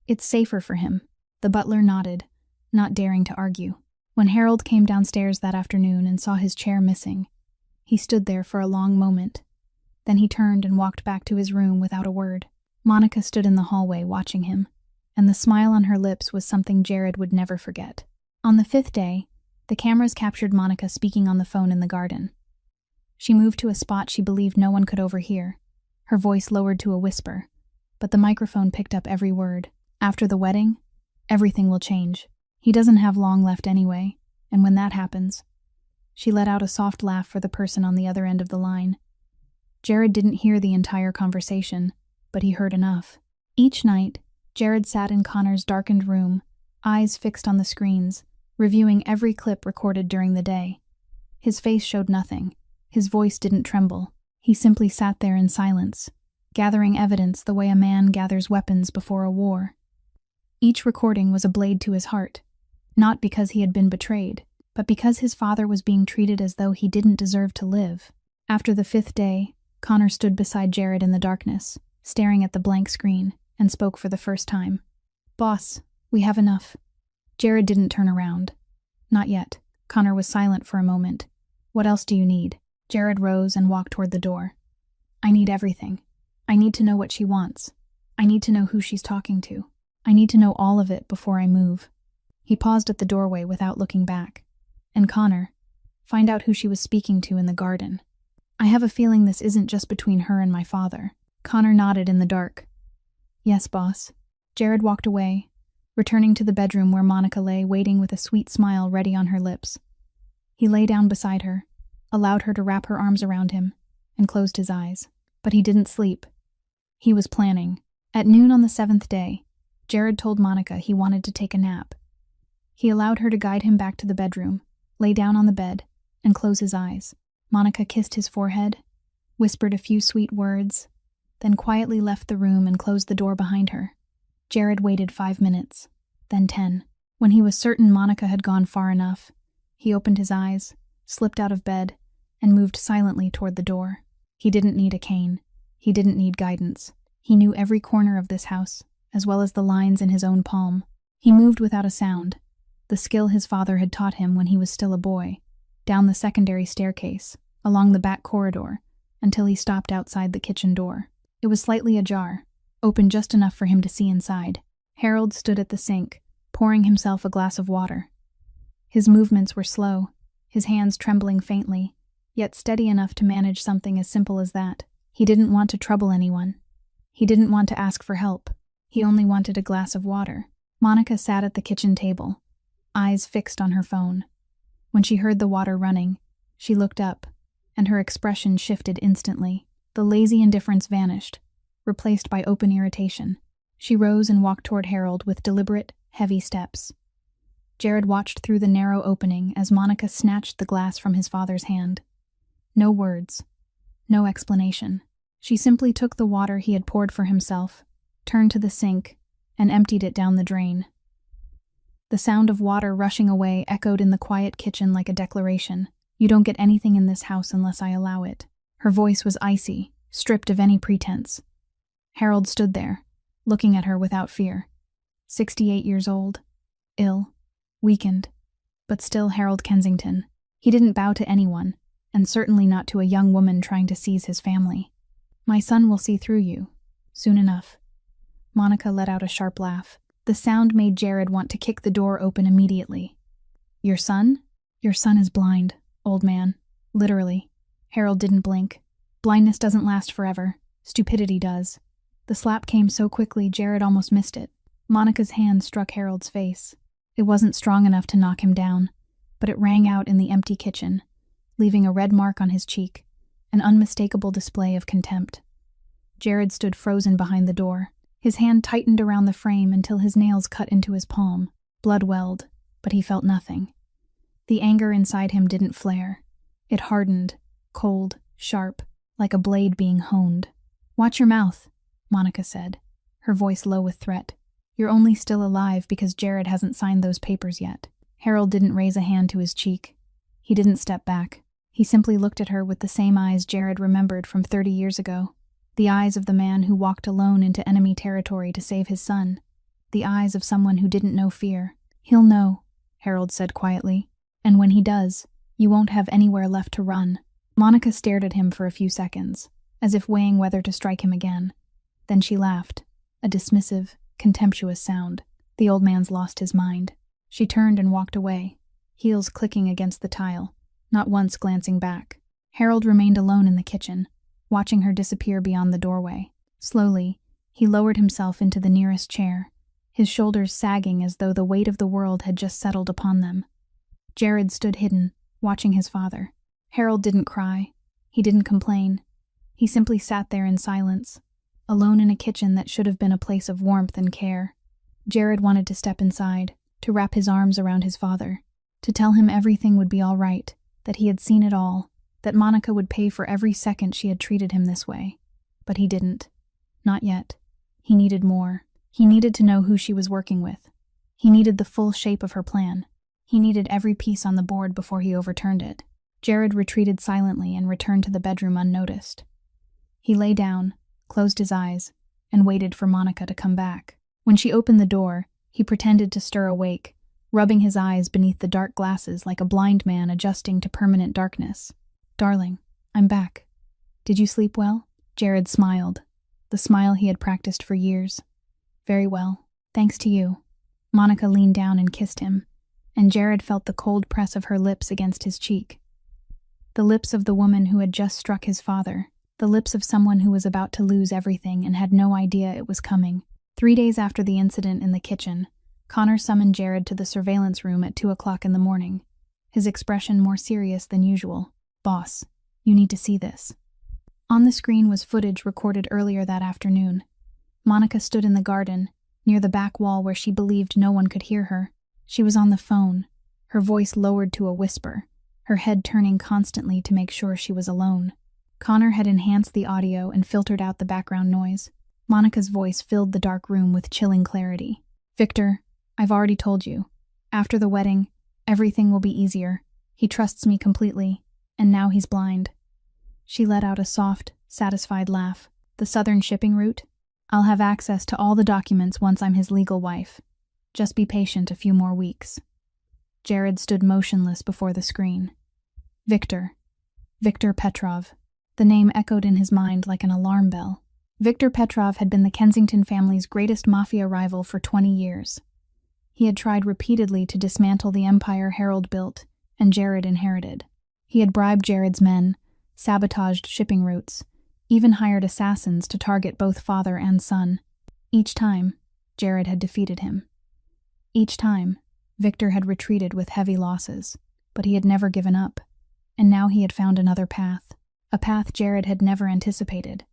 "It's safer for him." The butler nodded, not daring to argue. When Harold came downstairs that afternoon and saw his chair missing, he stood there for a long moment. Then he turned and walked back to his room without a word. Monica stood in the hallway watching him, and the smile on her lips was something Jared would never forget. On the fifth day, the cameras captured Monica speaking on the phone in the garden. She moved to a spot she believed no one could overhear, her voice lowered to a whisper, but the microphone picked up every word. "After the wedding, everything will change. He doesn't have long left anyway, and when that happens..." She let out a soft laugh for the person on the other end of the line. Jared didn't hear the entire conversation, but he heard enough. Each night, Jared sat in Connor's darkened room, eyes fixed on the screens, reviewing every clip recorded during the day. His face showed nothing. His voice didn't tremble. He simply sat there in silence, gathering evidence the way a man gathers weapons before a war. Each recording was a blade to his heart, not because he had been betrayed, but because his father was being treated as though he didn't deserve to live. After the fifth day, Connor stood beside Jared in the darkness, staring at the blank screen, and spoke for the first time. "Boss, we have enough." Jared didn't turn around. Not yet. Connor was silent for a moment. "What else do you need?" Jared rose and walked toward the door. "I need everything. I need to know what she wants. I need to know who she's talking to. I need to know all of it before I move." He paused at the doorway without looking back. "And Connor, find out who she was speaking to in the garden. I have a feeling this isn't just between her and my father." Connor nodded in the dark. "Yes, boss." Jared walked away, returning to the bedroom where Monica lay waiting with a sweet smile ready on her lips. He lay down beside her, allowed her to wrap her arms around him, and closed his eyes. But he didn't sleep. He was planning. At noon on the seventh day, Jared told Monica he wanted to take a nap. He allowed her to guide him back to the bedroom, lay down on the bed, and close his eyes. Monica kissed his forehead, whispered a few sweet words, then quietly left the room and closed the door behind her. Jared waited 5 minutes, then 10. When he was certain Monica had gone far enough, he opened his eyes, slipped out of bed, and moved silently toward the door. He didn't need a cane. He didn't need guidance. He knew every corner of this house, as well as the lines in his own palm. He moved without a sound, the skill his father had taught him when he was still a boy, down the secondary staircase, along the back corridor, until he stopped outside the kitchen door. It was slightly ajar, open just enough for him to see inside. Harold stood at the sink, pouring himself a glass of water. His movements were slow, his hands trembling faintly, yet steady enough to manage something as simple as that. He didn't want to trouble anyone. He didn't want to ask for help. He only wanted a glass of water. Monica sat at the kitchen table, eyes fixed on her phone. When she heard the water running, she looked up, and her expression shifted instantly. The lazy indifference vanished. replaced by open irritation. She rose and walked toward Harold with deliberate, heavy steps. Jared watched through the narrow opening as Monica snatched the glass from his father's hand. No words. No explanation. She simply took the water he had poured for himself, turned to the sink, and emptied it down the drain. The sound of water rushing away echoed in the quiet kitchen like a declaration. "You don't get anything in this house unless I allow it." Her voice was icy, stripped of any pretense. Harold stood there, looking at her without fear. 68 years old, ill, weakened, but still Harold Kensington. He didn't bow to anyone, and certainly not to a young woman trying to seize his family. "My son will see through you, soon enough." Monica let out a sharp laugh. The sound made Jared want to kick the door open immediately. "Your son? Your son is blind, old man. Literally." Harold didn't blink. Blindness doesn't last forever. Stupidity does. The slap came so quickly Jared almost missed it. Monica's hand struck Harold's face. It wasn't strong enough to knock him down, but it rang out in the empty kitchen, leaving a red mark on his cheek, an unmistakable display of contempt. Jared stood frozen behind the door. His hand tightened around the frame until his nails cut into his palm. Blood welled, but he felt nothing. The anger inside him didn't flare. It hardened, cold, sharp, like a blade being honed. "Watch your mouth," Monica said, her voice low with threat. "You're only still alive because Jared hasn't signed those papers yet." Harold didn't raise a hand to his cheek. He didn't step back. He simply looked at her with the same eyes Jared remembered from 30 years ago. The eyes of the man who walked alone into enemy territory to save his son. The eyes of someone who didn't know fear. "He'll know," Harold said quietly. "And when he does, you won't have anywhere left to run." Monica stared at him for a few seconds, as if weighing whether to strike him again. Then she laughed, a dismissive, contemptuous sound. The old man's lost his mind. She turned and walked away, heels clicking against the tile, not once glancing back. Harold remained alone in the kitchen, watching her disappear beyond the doorway. Slowly, he lowered himself into the nearest chair, his shoulders sagging as though the weight of the world had just settled upon them. Jared stood hidden, watching his father. Harold didn't cry. He didn't complain. He simply sat there in silence, alone in a kitchen that should have been a place of warmth and care. Jared wanted to step inside, to wrap his arms around his father, to tell him everything would be all right, that he had seen it all, that Monica would pay for every second she had treated him this way. But he didn't. Not yet. He needed more. He needed to know who she was working with. He needed the full shape of her plan. He needed every piece on the board before he overturned it. Jared retreated silently and returned to the bedroom unnoticed. He lay down, closed his eyes, and waited for Monica to come back. When she opened the door, he pretended to stir awake, rubbing his eyes beneath the dark glasses like a blind man adjusting to permanent darkness. "Darling, I'm back. Did you sleep well?" Jared smiled, the smile he had practiced for years. "Very well, thanks to you." Monica leaned down and kissed him, and Jared felt the cold press of her lips against his cheek. The lips of the woman who had just struck his father, the lips of someone who was about to lose everything and had no idea it was coming. 3 days after the incident in the kitchen, Connor summoned Jared to the surveillance room at 2 o'clock in the morning, his expression more serious than usual. "Boss, you need to see this." On the screen was footage recorded earlier that afternoon. Monica stood in the garden, near the back wall where she believed no one could hear her. She was on the phone, her voice lowered to a whisper, her head turning constantly to make sure she was alone. Connor had enhanced the audio and filtered out the background noise. Monica's voice filled the dark room with chilling clarity. "Victor, I've already told you. After the wedding, everything will be easier. He trusts me completely, and now he's blind." She let out a soft, satisfied laugh. "The southern shipping route? I'll have access to all the documents once I'm his legal wife. Just be patient a few more weeks." Jared stood motionless before the screen. Victor. Victor Petrov. The name echoed in his mind like an alarm bell. Victor Petrov had been the Kensington family's greatest mafia rival for 20 years. He had tried repeatedly to dismantle the empire Harold built and Jared inherited. He had bribed Jared's men, sabotaged shipping routes, even hired assassins to target both father and son. Each time, Jared had defeated him. Each time, Victor had retreated with heavy losses, but he had never given up, and now he had found another path, a path Jared had never anticipated.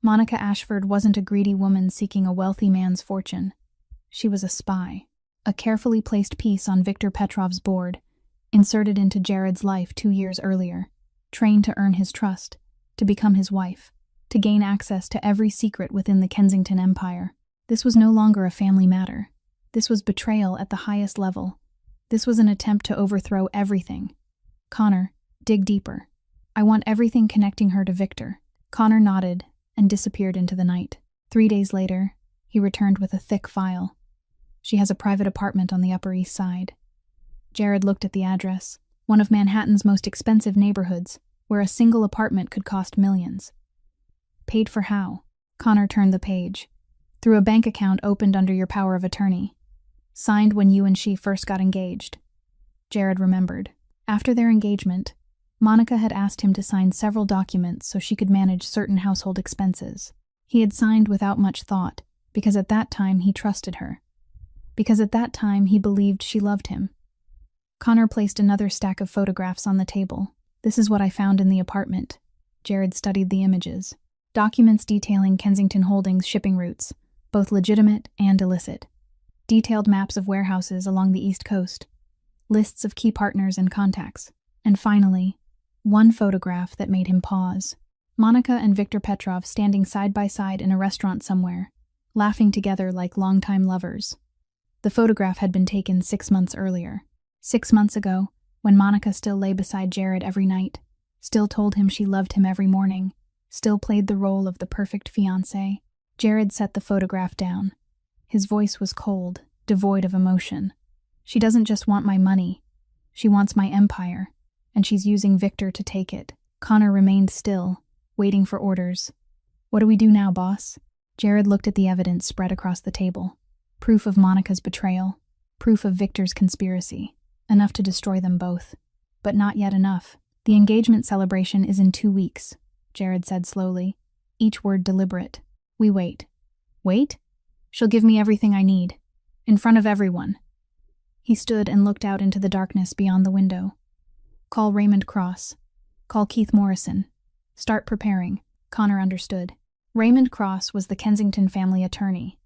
Monica Ashford wasn't a greedy woman seeking a wealthy man's fortune. She was a spy, a carefully placed piece on Viktor Petrov's board, inserted into Jared's life 2 years earlier, trained to earn his trust, to become his wife, to gain access to every secret within the Kensington Empire. This was no longer a family matter. This was betrayal at the highest level. This was an attempt to overthrow everything. Connor, dig deeper. I want everything connecting her to Viktor. Connor nodded and disappeared into the night. 3 days later, he returned with a thick file. She has a private apartment on the Upper East Side. Jared looked at the address, one of Manhattan's most expensive neighborhoods, where a single apartment could cost millions. Paid for how? Connor turned the page. Through a bank account opened under your power of attorney. Signed when you and she first got engaged. Jared remembered. After their engagement, Monica had asked him to sign several documents so she could manage certain household expenses. He had signed without much thought, because at that time he trusted her. Because at that time he believed she loved him. Connor placed another stack of photographs on the table. This is what I found in the apartment. Jared studied the images. Documents detailing Kensington Holdings' shipping routes, both legitimate and illicit. Detailed maps of warehouses along the East Coast. Lists of key partners and contacts. And finally, one photograph that made him pause. Monica and Viktor Petrov standing side by side in a restaurant somewhere, laughing together like longtime lovers. The photograph had been taken 6 months earlier. 6 months ago, when Monica still lay beside Jared every night, still told him she loved him every morning, still played the role of the perfect fiancé. Jared set the photograph down. His voice was cold, devoid of emotion. She doesn't just want my money. She wants my empire. And she's using Viktor to take it. Connor remained still, waiting for orders. What do we do now, boss? Jared looked at the evidence spread across the table. Proof of Monica's betrayal. Proof of Viktor's conspiracy. Enough to destroy them both. But not yet enough. The engagement celebration is in 2 weeks, Jared said slowly, each word deliberate. We wait. Wait? She'll give me everything I need. In front of everyone. He stood and looked out into the darkness beyond the window. Call Raymond Cross. Call Keith Morrison. Start preparing. Connor understood. Raymond Cross was the Kensington family attorney,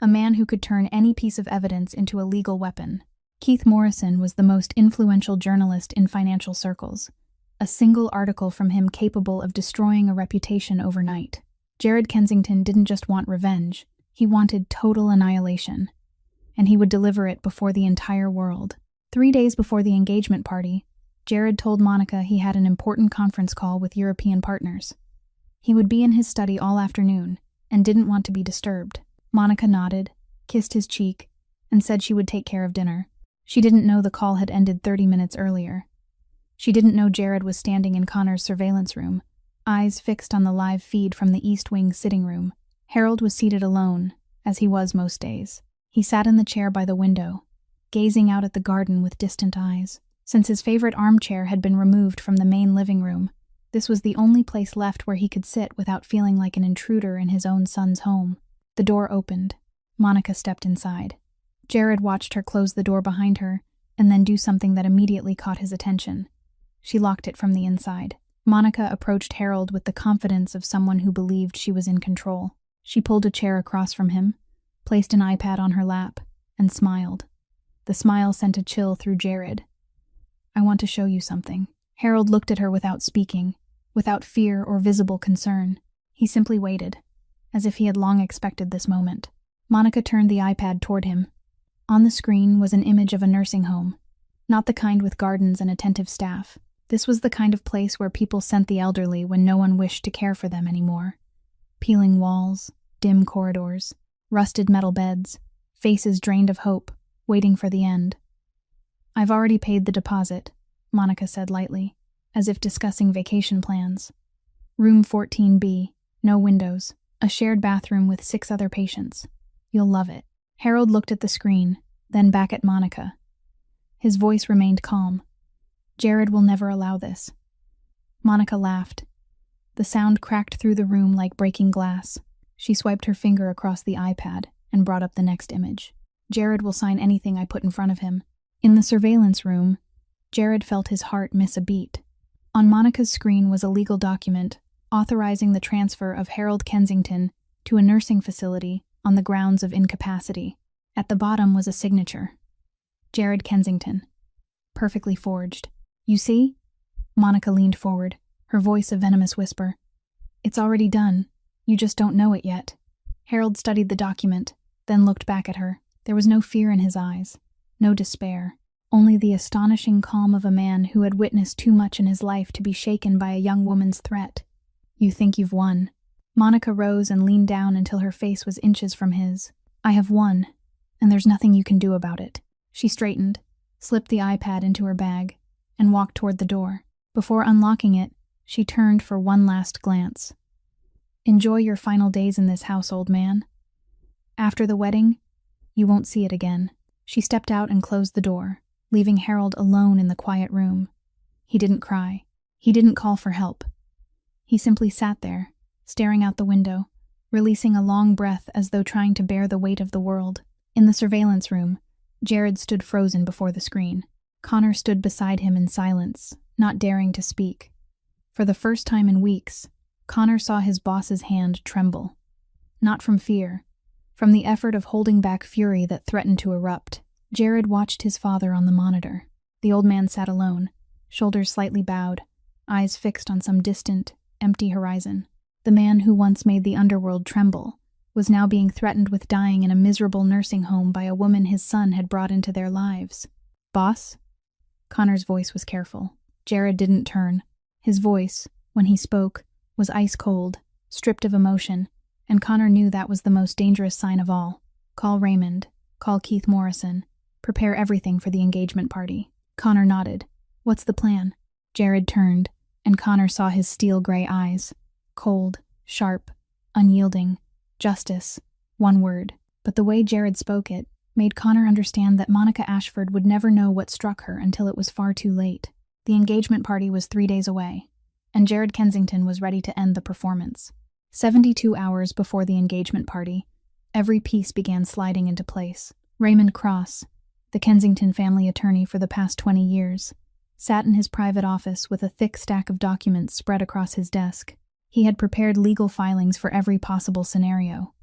a man who could turn any piece of evidence into a legal weapon. Keith Morrison was the most influential journalist in financial circles, a single article from him capable of destroying a reputation overnight. Jared Kensington didn't just want revenge, he wanted total annihilation. And he would deliver it before the entire world. 3 days before the engagement party, Jared told Monica he had an important conference call with European partners. He would be in his study all afternoon, and didn't want to be disturbed. Monica nodded, kissed his cheek, and said she would take care of dinner. She didn't know the call had ended 30 minutes earlier. She didn't know Jared was standing in Connor's surveillance room, eyes fixed on the live feed from the East Wing sitting room. Harold was seated alone, as he was most days. He sat in the chair by the window, gazing out at the garden with distant eyes. Since his favorite armchair had been removed from the main living room, this was the only place left where he could sit without feeling like an intruder in his own son's home. The door opened. Monica stepped inside. Jared watched her close the door behind her, and then do something that immediately caught his attention. She locked it from the inside. Monica approached Harold with the confidence of someone who believed she was in control. She pulled a chair across from him, placed an iPad on her lap, and smiled. The smile sent a chill through Jared. I want to show you something. Harold looked at her without speaking, without fear or visible concern. He simply waited, as if he had long expected this moment. Monica turned the iPad toward him. On the screen was an image of a nursing home. Not the kind with gardens and attentive staff. This was the kind of place where people sent the elderly when no one wished to care for them anymore. Peeling walls, dim corridors, rusted metal beds, faces drained of hope, waiting for the end. I've already paid the deposit, Monica said lightly, as if discussing vacation plans. Room 14B, no windows, a shared bathroom with 6 other patients. You'll love it. Harold looked at the screen, then back at Monica. His voice remained calm. Jared will never allow this. Monica laughed. The sound cracked through the room like breaking glass. She swiped her finger across the iPad and brought up the next image. Jared will sign anything I put in front of him. In the surveillance room, Jared felt his heart miss a beat. On Monica's screen was a legal document, authorizing the transfer of Harold Kensington to a nursing facility on the grounds of incapacity. At the bottom was a signature. Jared Kensington. Perfectly forged. You see? Monica leaned forward, her voice a venomous whisper. It's already done. You just don't know it yet. Harold studied the document, then looked back at her. There was no fear in his eyes, no despair, only the astonishing calm of a man who had witnessed too much in his life to be shaken by a young woman's threat. You think you've won. Monica rose and leaned down until her face was inches from his. I have won, and there's nothing you can do about it. She straightened, slipped the iPad into her bag, and walked toward the door. Before unlocking it, she turned for one last glance. Enjoy your final days in this house, old man. After the wedding, you won't see it again. She stepped out and closed the door, leaving Harold alone in the quiet room. He didn't cry. He didn't call for help. He simply sat there, staring out the window, releasing a long breath as though trying to bear the weight of the world. In the surveillance room, Jared stood frozen before the screen. Connor stood beside him in silence, not daring to speak. For the first time in weeks, Connor saw his boss's hand tremble. Not from fear, from the effort of holding back fury that threatened to erupt. Jared watched his father on the monitor. The old man sat alone, shoulders slightly bowed, eyes fixed on some distant, empty horizon. The man who once made the underworld tremble was now being threatened with dying in a miserable nursing home by a woman his son had brought into their lives. Boss? Connor's voice was careful. Jared didn't turn. His voice, when he spoke, was ice cold, stripped of emotion, and Connor knew that was the most dangerous sign of all. Call Raymond. Call Keith Morrison. Prepare everything for the engagement party. Connor nodded. What's the plan? Jared turned, and Connor saw his steel-gray eyes. Cold, sharp, unyielding. Justice. One word. But the way Jared spoke it made Connor understand that Monica Ashford would never know what struck her until it was far too late. The engagement party was 3 days away, and Jared Kensington was ready to end the performance. 72 hours before the engagement party, every piece began sliding into place. Raymond Cross, the Kensington family attorney for the past 20 years, sat in his private office with a thick stack of documents spread across his desk. He had prepared legal filings for every possible scenario.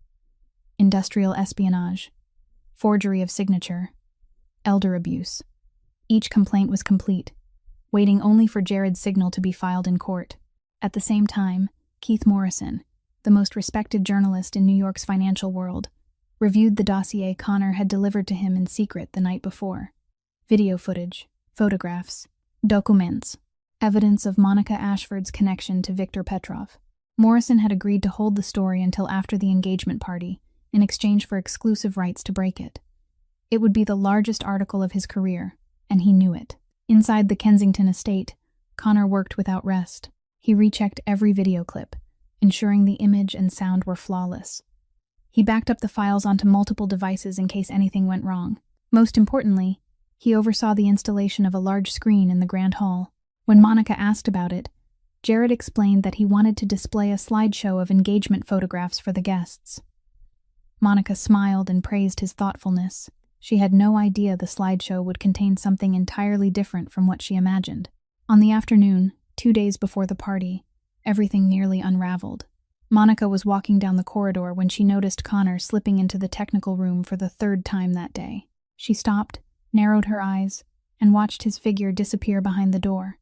Industrial espionage, forgery of signature, elder abuse. Each complaint was complete, waiting only for Jared's signal to be filed in court. At the same time, Keith Morrison, the most respected journalist in New York's financial world, reviewed the dossier Connor had delivered to him in secret the night before. Video footage, photographs, documents, evidence of Monica Ashford's connection to Victor Petrov. Morrison had agreed to hold the story until after the engagement party, in exchange for exclusive rights to break it. It would be the largest article of his career, and he knew it. Inside the Kensington estate, Connor worked without rest. He rechecked every video clip, ensuring the image and sound were flawless. He backed up the files onto multiple devices in case anything went wrong. Most importantly, he oversaw the installation of a large screen in the grand hall. When Monica asked about it, Jared explained that he wanted to display a slideshow of engagement photographs for the guests. Monica smiled and praised his thoughtfulness. She had no idea the slideshow would contain something entirely different from what she imagined. On the afternoon, 2 days before the party, everything nearly unraveled. Monica was walking down the corridor when she noticed Connor slipping into the technical room for the 3rd time that day. She stopped, narrowed her eyes, and watched his figure disappear behind the door.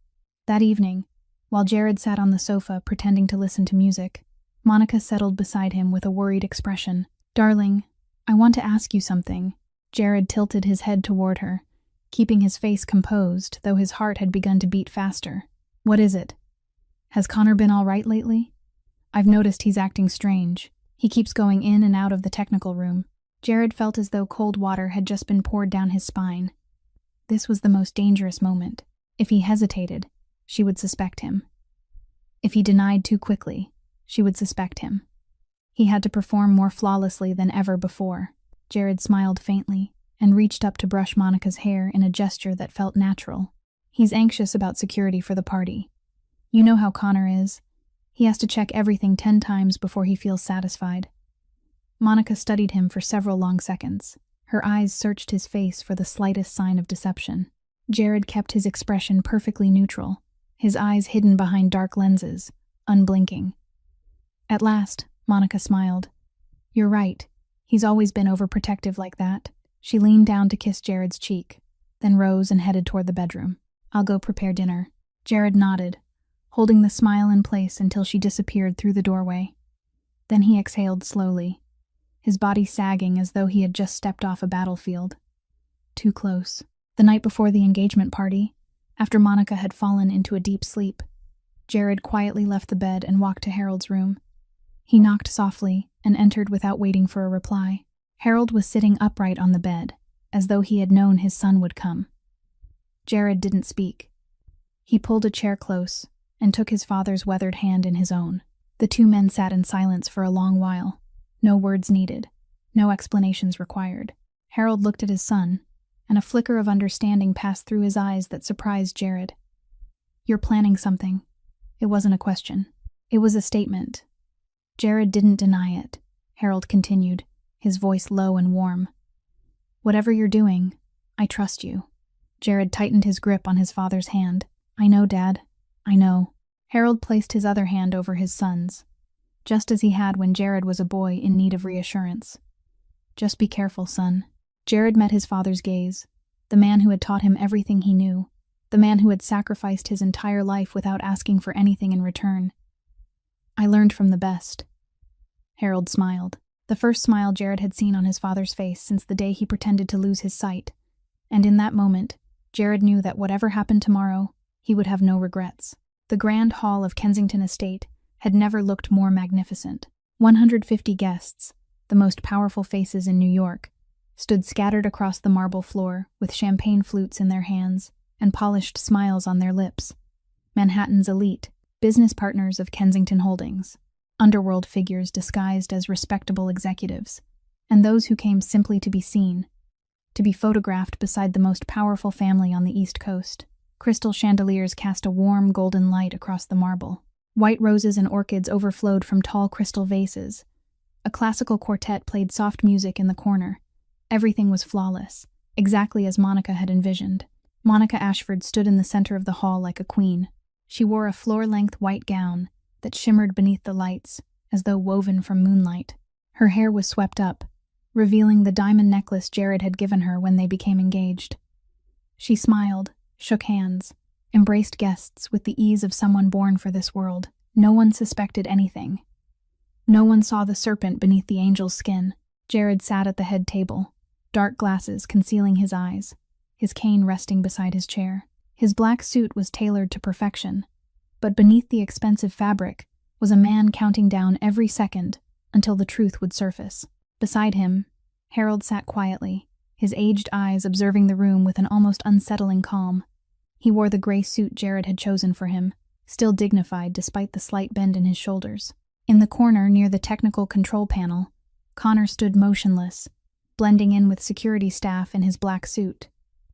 That evening, while Jared sat on the sofa pretending to listen to music, Monica settled beside him with a worried expression. "Darling, I want to ask you something." Jared tilted his head toward her, keeping his face composed, though his heart had begun to beat faster. "What is it? Has Connor been all right lately? I've noticed he's acting strange. He keeps going in and out of the technical room." Jared felt as though cold water had just been poured down his spine. This was the most dangerous moment. If he hesitated, she would suspect him. If he denied too quickly, she would suspect him. He had to perform more flawlessly than ever before. Jared smiled faintly and reached up to brush Monica's hair in a gesture that felt natural. "He's anxious about security for the party. You know how Connor is. He has to check everything 10 times before he feels satisfied." Monica studied him for several long seconds. Her eyes searched his face for the slightest sign of deception. Jared kept his expression perfectly neutral, his eyes hidden behind dark lenses, unblinking. At last, Monica smiled. You're right. He's always been overprotective like that. She leaned down to kiss Jared's cheek, then rose and headed toward the bedroom. I'll go prepare dinner. Jared nodded, holding the smile in place until she disappeared through the doorway. Then he exhaled slowly, his body sagging as though he had just stepped off a battlefield. Too close. The night before the engagement party, after Monica had fallen into a deep sleep, Jared quietly left the bed and walked to Harold's room. He knocked softly and entered without waiting for a reply. Harold was sitting upright on the bed, as though he had known his son would come. Jared didn't speak. He pulled a chair close and took his father's weathered hand in his own. The two men sat in silence for a long while. No words needed, no explanations required. Harold looked at his son, and a flicker of understanding passed through his eyes that surprised Jared. You're planning something. It wasn't a question. It was a statement. Jared didn't deny it. Harold continued, his voice low and warm. Whatever you're doing, I trust you. Jared tightened his grip on his father's hand. I know, Dad. I know. Harold placed his other hand over his son's, just as he had when Jared was a boy in need of reassurance. Just be careful, son. Jared met his father's gaze, the man who had taught him everything he knew, the man who had sacrificed his entire life without asking for anything in return. I learned from the best. Harold smiled, the first smile Jared had seen on his father's face since the day he pretended to lose his sight, and in that moment, Jared knew that whatever happened tomorrow, he would have no regrets. The grand hall of Kensington Estate had never looked more magnificent. 150 guests, the most powerful faces in New York, stood scattered across the marble floor with champagne flutes in their hands and polished smiles on their lips. Manhattan's elite, business partners of Kensington Holdings, underworld figures disguised as respectable executives, and those who came simply to be seen, to be photographed beside the most powerful family on the East Coast. Crystal chandeliers cast a warm golden light across the marble. White roses and orchids overflowed from tall crystal vases. A classical quartet played soft music in the corner. Everything was flawless, exactly as Monica had envisioned. Monica Ashford stood in the center of the hall like a queen. She wore a floor-length white gown that shimmered beneath the lights, as though woven from moonlight. Her hair was swept up, revealing the diamond necklace Jared had given her when they became engaged. She smiled, shook hands, embraced guests with the ease of someone born for this world. No one suspected anything. No one saw the serpent beneath the angel's skin. Jared sat at the head table, dark glasses concealing his eyes, his cane resting beside his chair. His black suit was tailored to perfection, but beneath the expensive fabric was a man counting down every second until the truth would surface. Beside him, Harold sat quietly, his aged eyes observing the room with an almost unsettling calm. He wore the gray suit Jared had chosen for him, still dignified despite the slight bend in his shoulders. In the corner near the technical control panel, Connor stood motionless, blending in with security staff in his black suit.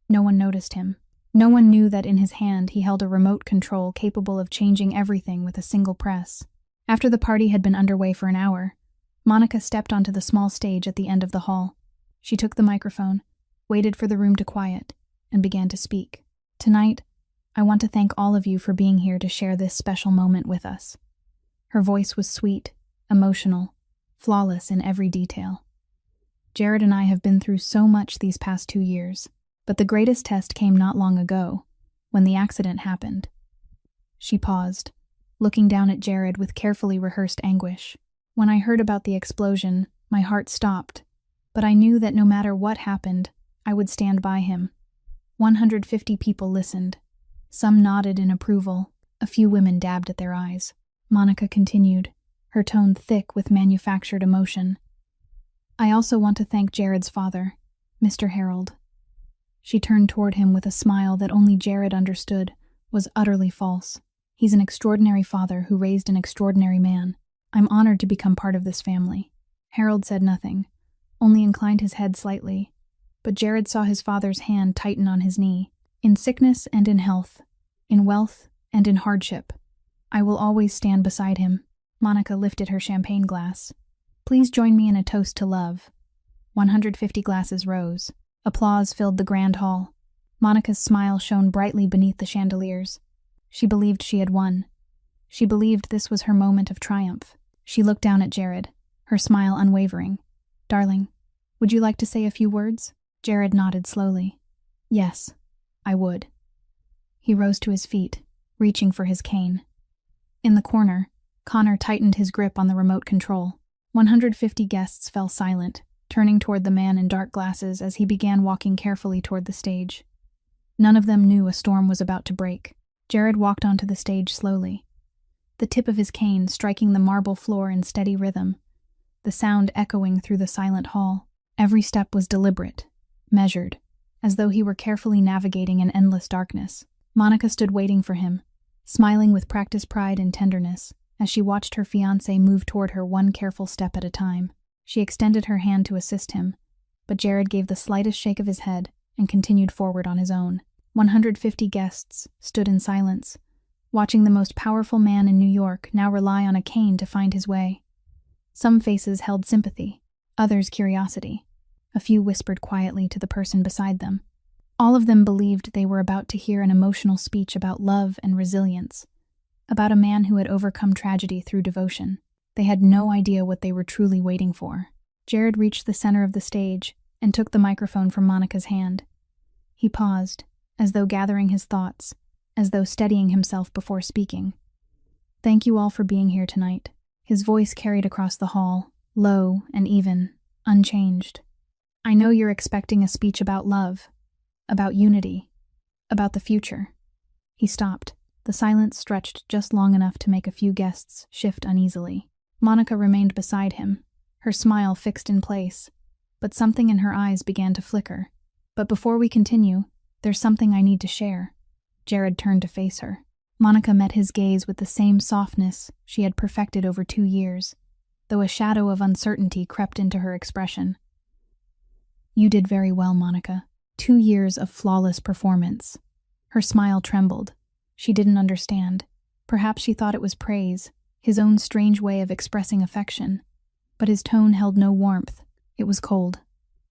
No one noticed him. No one knew that in his hand he held a remote control capable of changing everything with a single press. After the party had been underway for an hour, Monica stepped onto the small stage at the end of the hall. She took the microphone, waited for the room to quiet, and began to speak. Tonight, I want to thank all of you for being here to share this special moment with us. Her voice was sweet, emotional, flawless in every detail. Jared and I have been through so much these past 2 years, but the greatest test came not long ago, when the accident happened. She paused, looking down at Jared with carefully rehearsed anguish. When I heard about the explosion, my heart stopped, but I knew that no matter what happened, I would stand by him. 150 people listened. Some nodded in approval. A few women dabbed at their eyes. Monica continued, her tone thick with manufactured emotion. I also want to thank Jared's father, Mr. Harold. She turned toward him with a smile that only Jared understood was utterly false. He's an extraordinary father who raised an extraordinary man. I'm honored to become part of this family. Harold said nothing, only inclined his head slightly, but Jared saw his father's hand tighten on his knee. In sickness and in health, in wealth and in hardship, I will always stand beside him. Monica lifted her champagne glass. Please join me in a toast to love. 150 glasses rose. Applause filled the grand hall. Monica's smile shone brightly beneath the chandeliers. She believed she had won. She believed this was her moment of triumph. She looked down at Jared, her smile unwavering. "Darling, would you like to say a few words?" Jared nodded slowly. "Yes, I would." He rose to his feet, reaching for his cane. In the corner, Connor tightened his grip on the remote control. 150 guests fell silent, turning toward the man in dark glasses as he began walking carefully toward the stage. None of them knew a storm was about to break. Jared walked onto the stage slowly, the tip of his cane striking the marble floor in steady rhythm, the sound echoing through the silent hall. Every step was deliberate, measured, as though he were carefully navigating an endless darkness. Monica stood waiting for him, smiling with practiced pride and tenderness, as she watched her fiancé move toward her one careful step at a time. She extended her hand to assist him, but Jared gave the slightest shake of his head and continued forward on his own. 150 guests stood in silence, watching the most powerful man in New York now rely on a cane to find his way. Some faces held sympathy, others curiosity. A few whispered quietly to the person beside them. All of them believed they were about to hear an emotional speech about love and resilience, about a man who had overcome tragedy through devotion. They had no idea what they were truly waiting for. Jared reached the center of the stage and took the microphone from Monica's hand. He paused, as though gathering his thoughts, as though steadying himself before speaking. "Thank you all for being here tonight." His voice carried across the hall, low and even, unchanged. "I know you're expecting a speech about love, about unity, about the future." He stopped. The silence stretched just long enough to make a few guests shift uneasily. Monica remained beside him, her smile fixed in place, but something in her eyes began to flicker. "But before we continue, there's something I need to share." Jared turned to face her. Monica met his gaze with the same softness she had perfected over 2 years, though a shadow of uncertainty crept into her expression. "You did very well, Monica. 2 years of flawless performance." Her smile trembled. She didn't understand. Perhaps she thought it was praise, his own strange way of expressing affection. But his tone held no warmth. It was cold,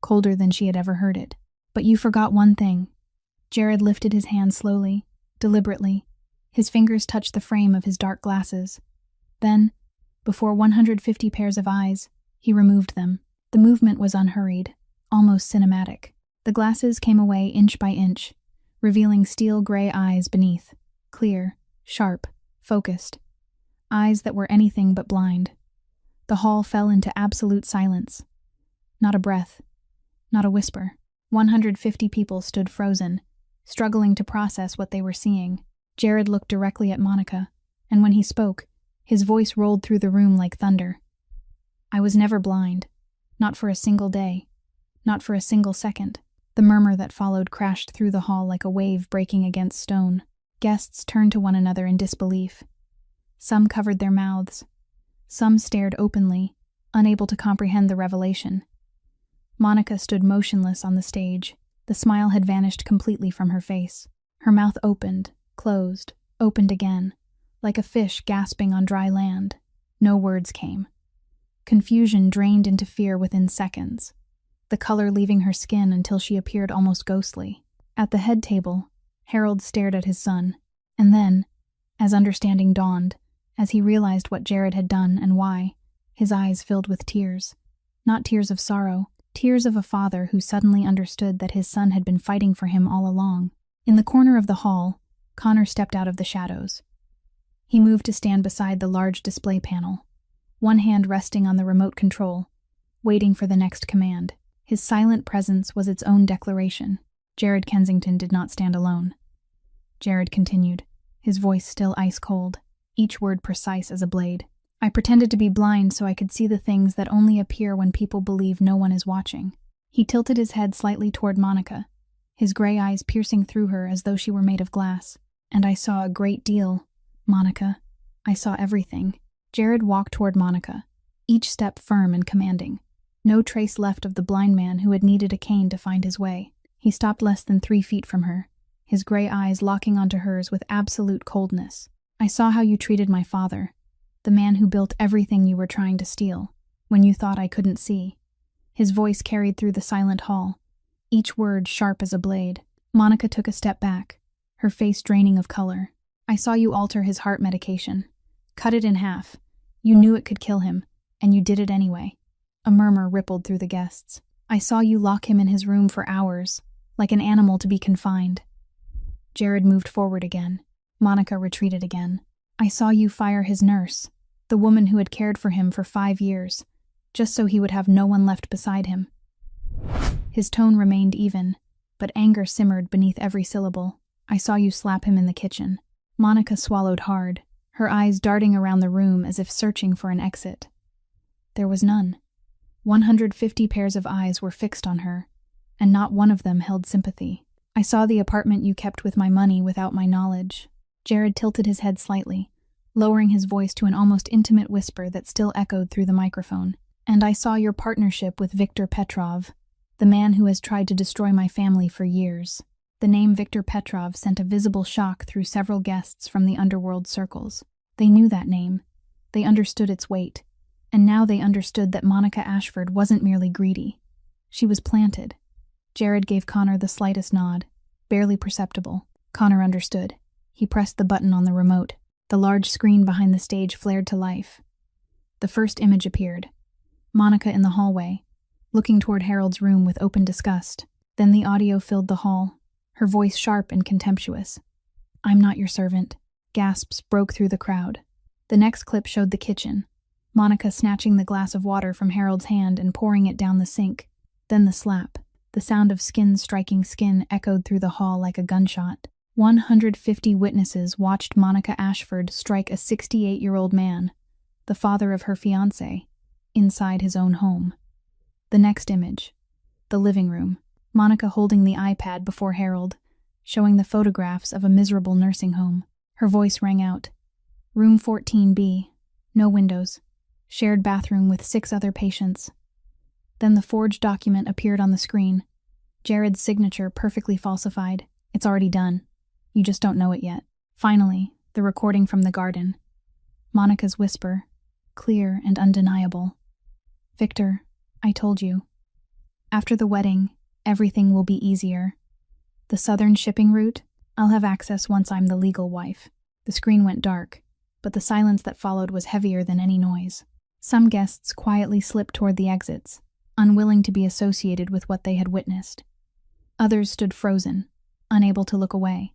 colder than she had ever heard it. "But you forgot one thing." Jared lifted his hand slowly, deliberately. His fingers touched the frame of his dark glasses. Then, before 150 pairs of eyes, he removed them. The movement was unhurried, almost cinematic. The glasses came away inch by inch, revealing steel-gray eyes beneath, clear, sharp, focused. Eyes that were anything but blind. The hall fell into absolute silence. Not a breath, not a whisper. 150 people stood frozen, struggling to process what they were seeing. Jared looked directly at Monica, and when he spoke, his voice rolled through the room like thunder. "I was never blind. Not for a single day. Not for a single second." The murmur that followed crashed through the hall like a wave breaking against stone. Guests turned to one another in disbelief. Some covered their mouths. Some stared openly, unable to comprehend the revelation. Monica stood motionless on the stage. The smile had vanished completely from her face. Her mouth opened, closed, opened again, like a fish gasping on dry land. No words came. Confusion drained into fear within seconds, the color leaving her skin until she appeared almost ghostly. At the head table, Harold stared at his son, and then, as understanding dawned, as he realized what Jared had done and why, his eyes filled with tears. Not tears of sorrow, tears of a father who suddenly understood that his son had been fighting for him all along. In the corner of the hall, Connor stepped out of the shadows. He moved to stand beside the large display panel, one hand resting on the remote control, waiting for the next command. His silent presence was its own declaration. Jared Kensington did not stand alone. Jared continued, his voice still ice-cold, each word precise as a blade. "I pretended to be blind so I could see the things that only appear when people believe no one is watching." He tilted his head slightly toward Monica, his gray eyes piercing through her as though she were made of glass. "And I saw a great deal, Monica. I saw everything." Jared walked toward Monica, each step firm and commanding. No trace left of the blind man who had needed a cane to find his way. He stopped less than 3 feet from her, his gray eyes locking onto hers with absolute coldness. "I saw how you treated my father, the man who built everything you were trying to steal, when you thought I couldn't see." His voice carried through the silent hall, each word sharp as a blade. Monica took a step back, her face draining of color. "I saw you alter his heart medication, cut it in half, You knew it could kill him, and you did it anyway. A murmur rippled through the guests. I saw you lock him in his room for hours, like an animal to be confined. Jared moved forward again. Monica retreated again. I saw you fire his nurse, the woman who had cared for him for 5 years, just so he would have no one left beside him. His tone remained even, but anger simmered beneath every syllable. I saw you slap him in the kitchen. Monica swallowed hard, her eyes darting around the room as if searching for an exit. There was none. 150 pairs of eyes were fixed on her, and not one of them held sympathy. I saw the apartment you kept with my money without my knowledge. Jared tilted his head slightly, lowering his voice to an almost intimate whisper that still echoed through the microphone. And I saw your partnership with Viktor Petrov, the man who has tried to destroy my family for years. The name Viktor Petrov sent a visible shock through several guests from the underworld circles. They knew that name. They understood its weight. And now they understood that Monica Ashford wasn't merely greedy. She was planted. Jared gave Connor the slightest nod, barely perceptible. Connor understood. He pressed the button on the remote. The large screen behind the stage flared to life. The first image appeared. Monica in the hallway, looking toward Harold's room with open disgust. Then the audio filled the hall, her voice sharp and contemptuous. I'm not your servant. Gasps broke through the crowd. The next clip showed the kitchen, Monica snatching the glass of water from Harold's hand and pouring it down the sink. Then the slap. The sound of skin striking skin echoed through the hall like a gunshot. 150 witnesses watched Monica Ashford strike a 68-year-old man, the father of her fiancé, inside his own home. The next image. The living room. Monica holding the iPad before Harold, showing the photographs of a miserable nursing home. Her voice rang out. Room 14B. No windows. Shared bathroom with 6 other patients. Then the forged document appeared on the screen. Jared's signature perfectly falsified. It's already done. You just don't know it yet. Finally, the recording from the garden. Monica's whisper, clear and undeniable. Victor, I told you. After the wedding, everything will be easier. The southern shipping route, I'll have access once I'm the legal wife. The screen went dark, but the silence that followed was heavier than any noise. Some guests quietly slipped toward the exits, unwilling to be associated with what they had witnessed. Others stood frozen, unable to look away.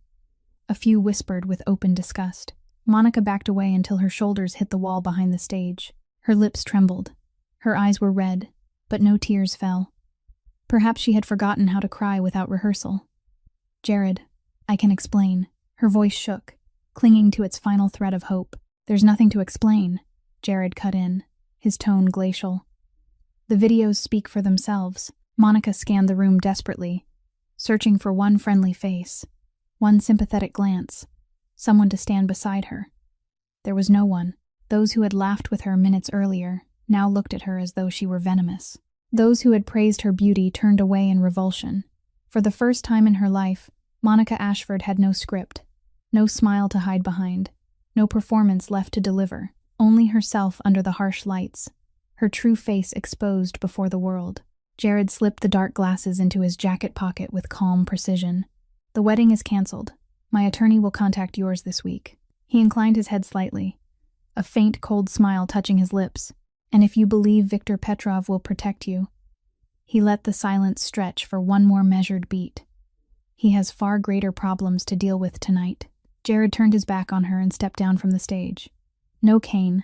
A few whispered with open disgust. Monica backed away until her shoulders hit the wall behind the stage. Her lips trembled. Her eyes were red, but no tears fell. Perhaps she had forgotten how to cry without rehearsal. Jared, I can explain. Her voice shook, clinging to its final thread of hope. There's nothing to explain, Jared cut in, his tone glacial. The videos speak for themselves. Monica scanned the room desperately, searching for one friendly face, one sympathetic glance, someone to stand beside her. There was no one. Those who had laughed with her minutes earlier now looked at her as though she were venomous. Those who had praised her beauty turned away in revulsion. For the first time in her life, Monica Ashford had no script, no smile to hide behind, no performance left to deliver, only herself under the harsh lights, her true face exposed before the world. Jared slipped the dark glasses into his jacket pocket with calm precision. The wedding is canceled. My attorney will contact yours this week. He inclined his head slightly, a faint, cold smile touching his lips. And if you believe Viktor Petrov will protect you. He let the silence stretch for one more measured beat. He has far greater problems to deal with tonight. Jared turned his back on her and stepped down from the stage. No cane,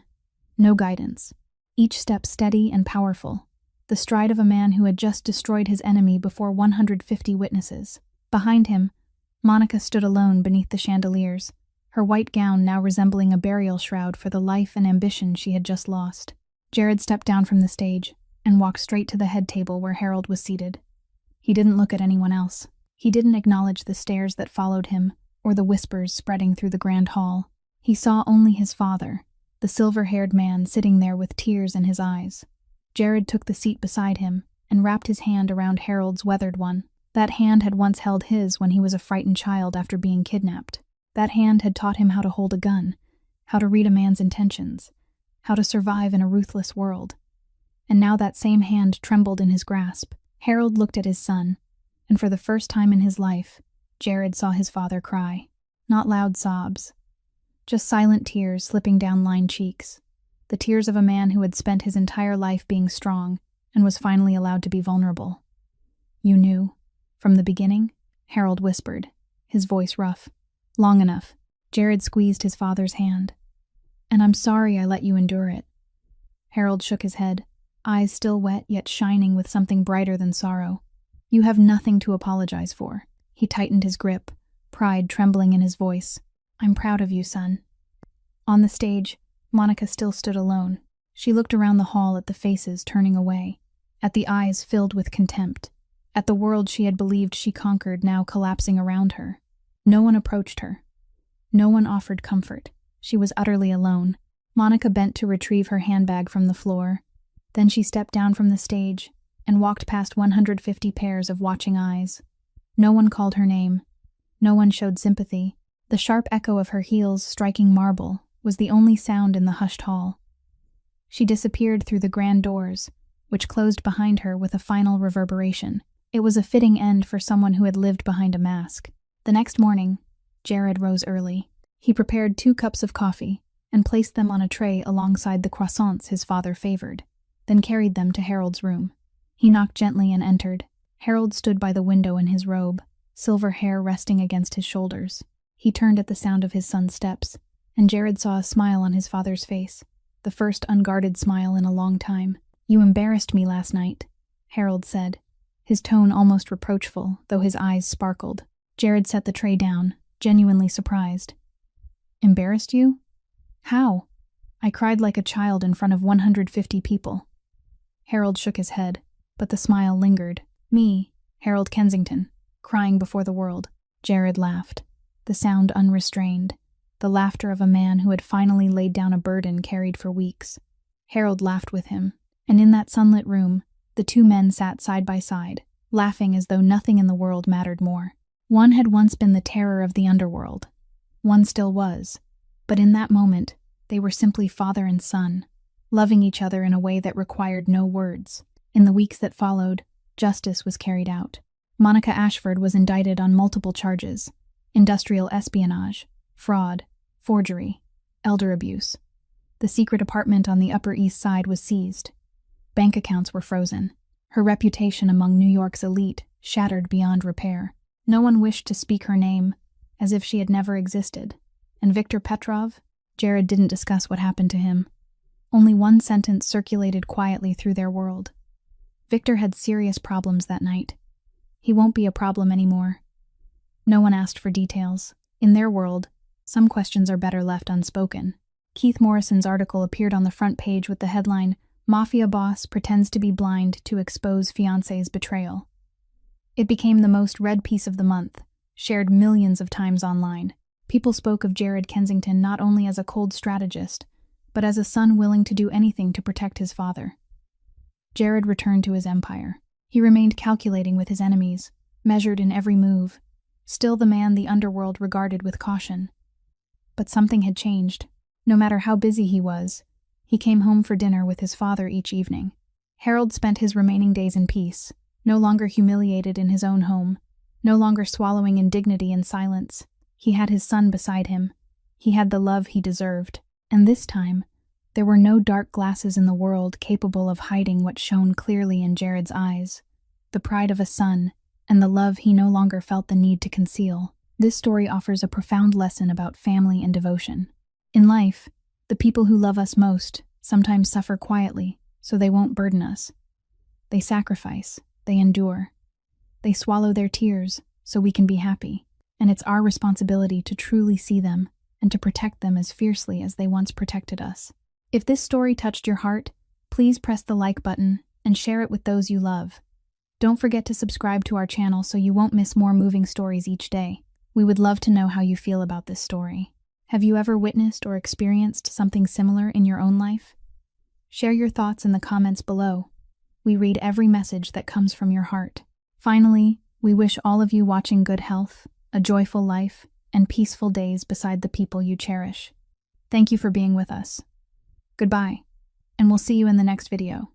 no guidance. Each step steady and powerful. The stride of a man who had just destroyed his enemy before 150 witnesses. Behind him, Monica stood alone beneath the chandeliers, her white gown now resembling a burial shroud for the life and ambition she had just lost. Jared stepped down from the stage and walked straight to the head table where Harold was seated. He didn't look at anyone else. He didn't acknowledge the stares that followed him or the whispers spreading through the grand hall. He saw only his father, the silver-haired man sitting there with tears in his eyes. Jared took the seat beside him and wrapped his hand around Harold's weathered one. That hand had once held his when he was a frightened child after being kidnapped. That hand had taught him how to hold a gun, how to read a man's intentions, how to survive in a ruthless world. And now that same hand trembled in his grasp. Harold looked at his son, and for the first time in his life, Jared saw his father cry. Not loud sobs, just silent tears slipping down lined cheeks. the tears of a man who had spent his entire life being strong and was finally allowed to be vulnerable. "You knew, from the beginning?" Harold whispered, his voice rough. "Long enough." Jared squeezed his father's hand. "And I'm sorry I let you endure it." Harold shook his head, eyes still wet yet shining with something brighter than sorrow. "You have nothing to apologize for." He tightened his grip, pride trembling in his voice. "I'm proud of you, son." On the stage, Monica still stood alone. She looked around the hall at the faces turning away, at the eyes filled with contempt, at the world she had believed she conquered now collapsing around her. No one approached her. No one offered comfort. She was utterly alone. Monica bent to retrieve her handbag from the floor. Then she stepped down from the stage and walked past 150 pairs of watching eyes. No one called her name. No one showed sympathy. The sharp echo of her heels striking marble was the only sound in the hushed hall. She disappeared through the grand doors, which closed behind her with a final reverberation. It was a fitting end for someone who had lived behind a mask. The next morning, Jared rose early. He prepared 2 cups of coffee and placed them on a tray alongside the croissants his father favored, then carried them to Harold's room. He knocked gently and entered. Harold stood by the window in his robe, silver hair resting against his shoulders. He turned at the sound of his son's steps, and Jared saw a smile on his father's face, the first unguarded smile in a long time. "You embarrassed me last night," Harold said, his tone almost reproachful, though his eyes sparkled. Jared set the tray down, genuinely surprised. "Embarrassed you? How?" "I cried like a child in front of 150 people." Harold shook his head, but the smile lingered. "Me, Harold Kensington, crying before the world." Jared laughed, the sound unrestrained, the laughter of a man who had finally laid down a burden carried for weeks. Harold laughed with him, and in that sunlit room, the 2 men sat side by side, laughing as though nothing in the world mattered more. One had once been the terror of the underworld. One still was, but in that moment, they were simply father and son, loving each other in a way that required no words. In the weeks that followed, justice was carried out. Monica Ashford was indicted on multiple charges: industrial espionage, fraud, forgery, elder abuse. The secret apartment on the Upper East Side was seized. Bank accounts were frozen. Her reputation among New York's elite shattered beyond repair. No one wished to speak her name, as if she had never existed. And Viktor Petrov? Jared didn't discuss what happened to him. Only one sentence circulated quietly through their world. Viktor had serious problems that night. He won't be a problem anymore. No one asked for details. In their world, some questions are better left unspoken. Keith Morrison's article appeared on the front page with the headline, "Mafia Boss Pretends to be Blind to Expose Fiancée's Betrayal." It became the most read piece of the month, shared millions of times online. People spoke of Jared Kensington not only as a cold strategist, but as a son willing to do anything to protect his father. Jared returned to his empire. He remained calculating with his enemies, measured in every move, still the man the underworld regarded with caution. But something had changed. No matter how busy he was, he came home for dinner with his father each evening. Harold spent his remaining days in peace, no longer humiliated in his own home, no longer swallowing indignity in silence. He had his son beside him. He had the love he deserved. And this time, there were no dark glasses in the world capable of hiding what shone clearly in Jared's eyes: the pride of a son, and the love he no longer felt the need to conceal. This story offers a profound lesson about family and devotion. In life, the people who love us most sometimes suffer quietly, so they won't burden us. They sacrifice, they endure. They swallow their tears, so we can be happy. And it's our responsibility to truly see them and to protect them as fiercely as they once protected us. If this story touched your heart, please press the like button and share it with those you love. Don't forget to subscribe to our channel so you won't miss more moving stories each day. We would love to know how you feel about this story. Have you ever witnessed or experienced something similar in your own life? Share your thoughts in the comments below. We read every message that comes from your heart. Finally, we wish all of you watching good health, a joyful life, and peaceful days beside the people you cherish. Thank you for being with us. Goodbye, and we'll see you in the next video.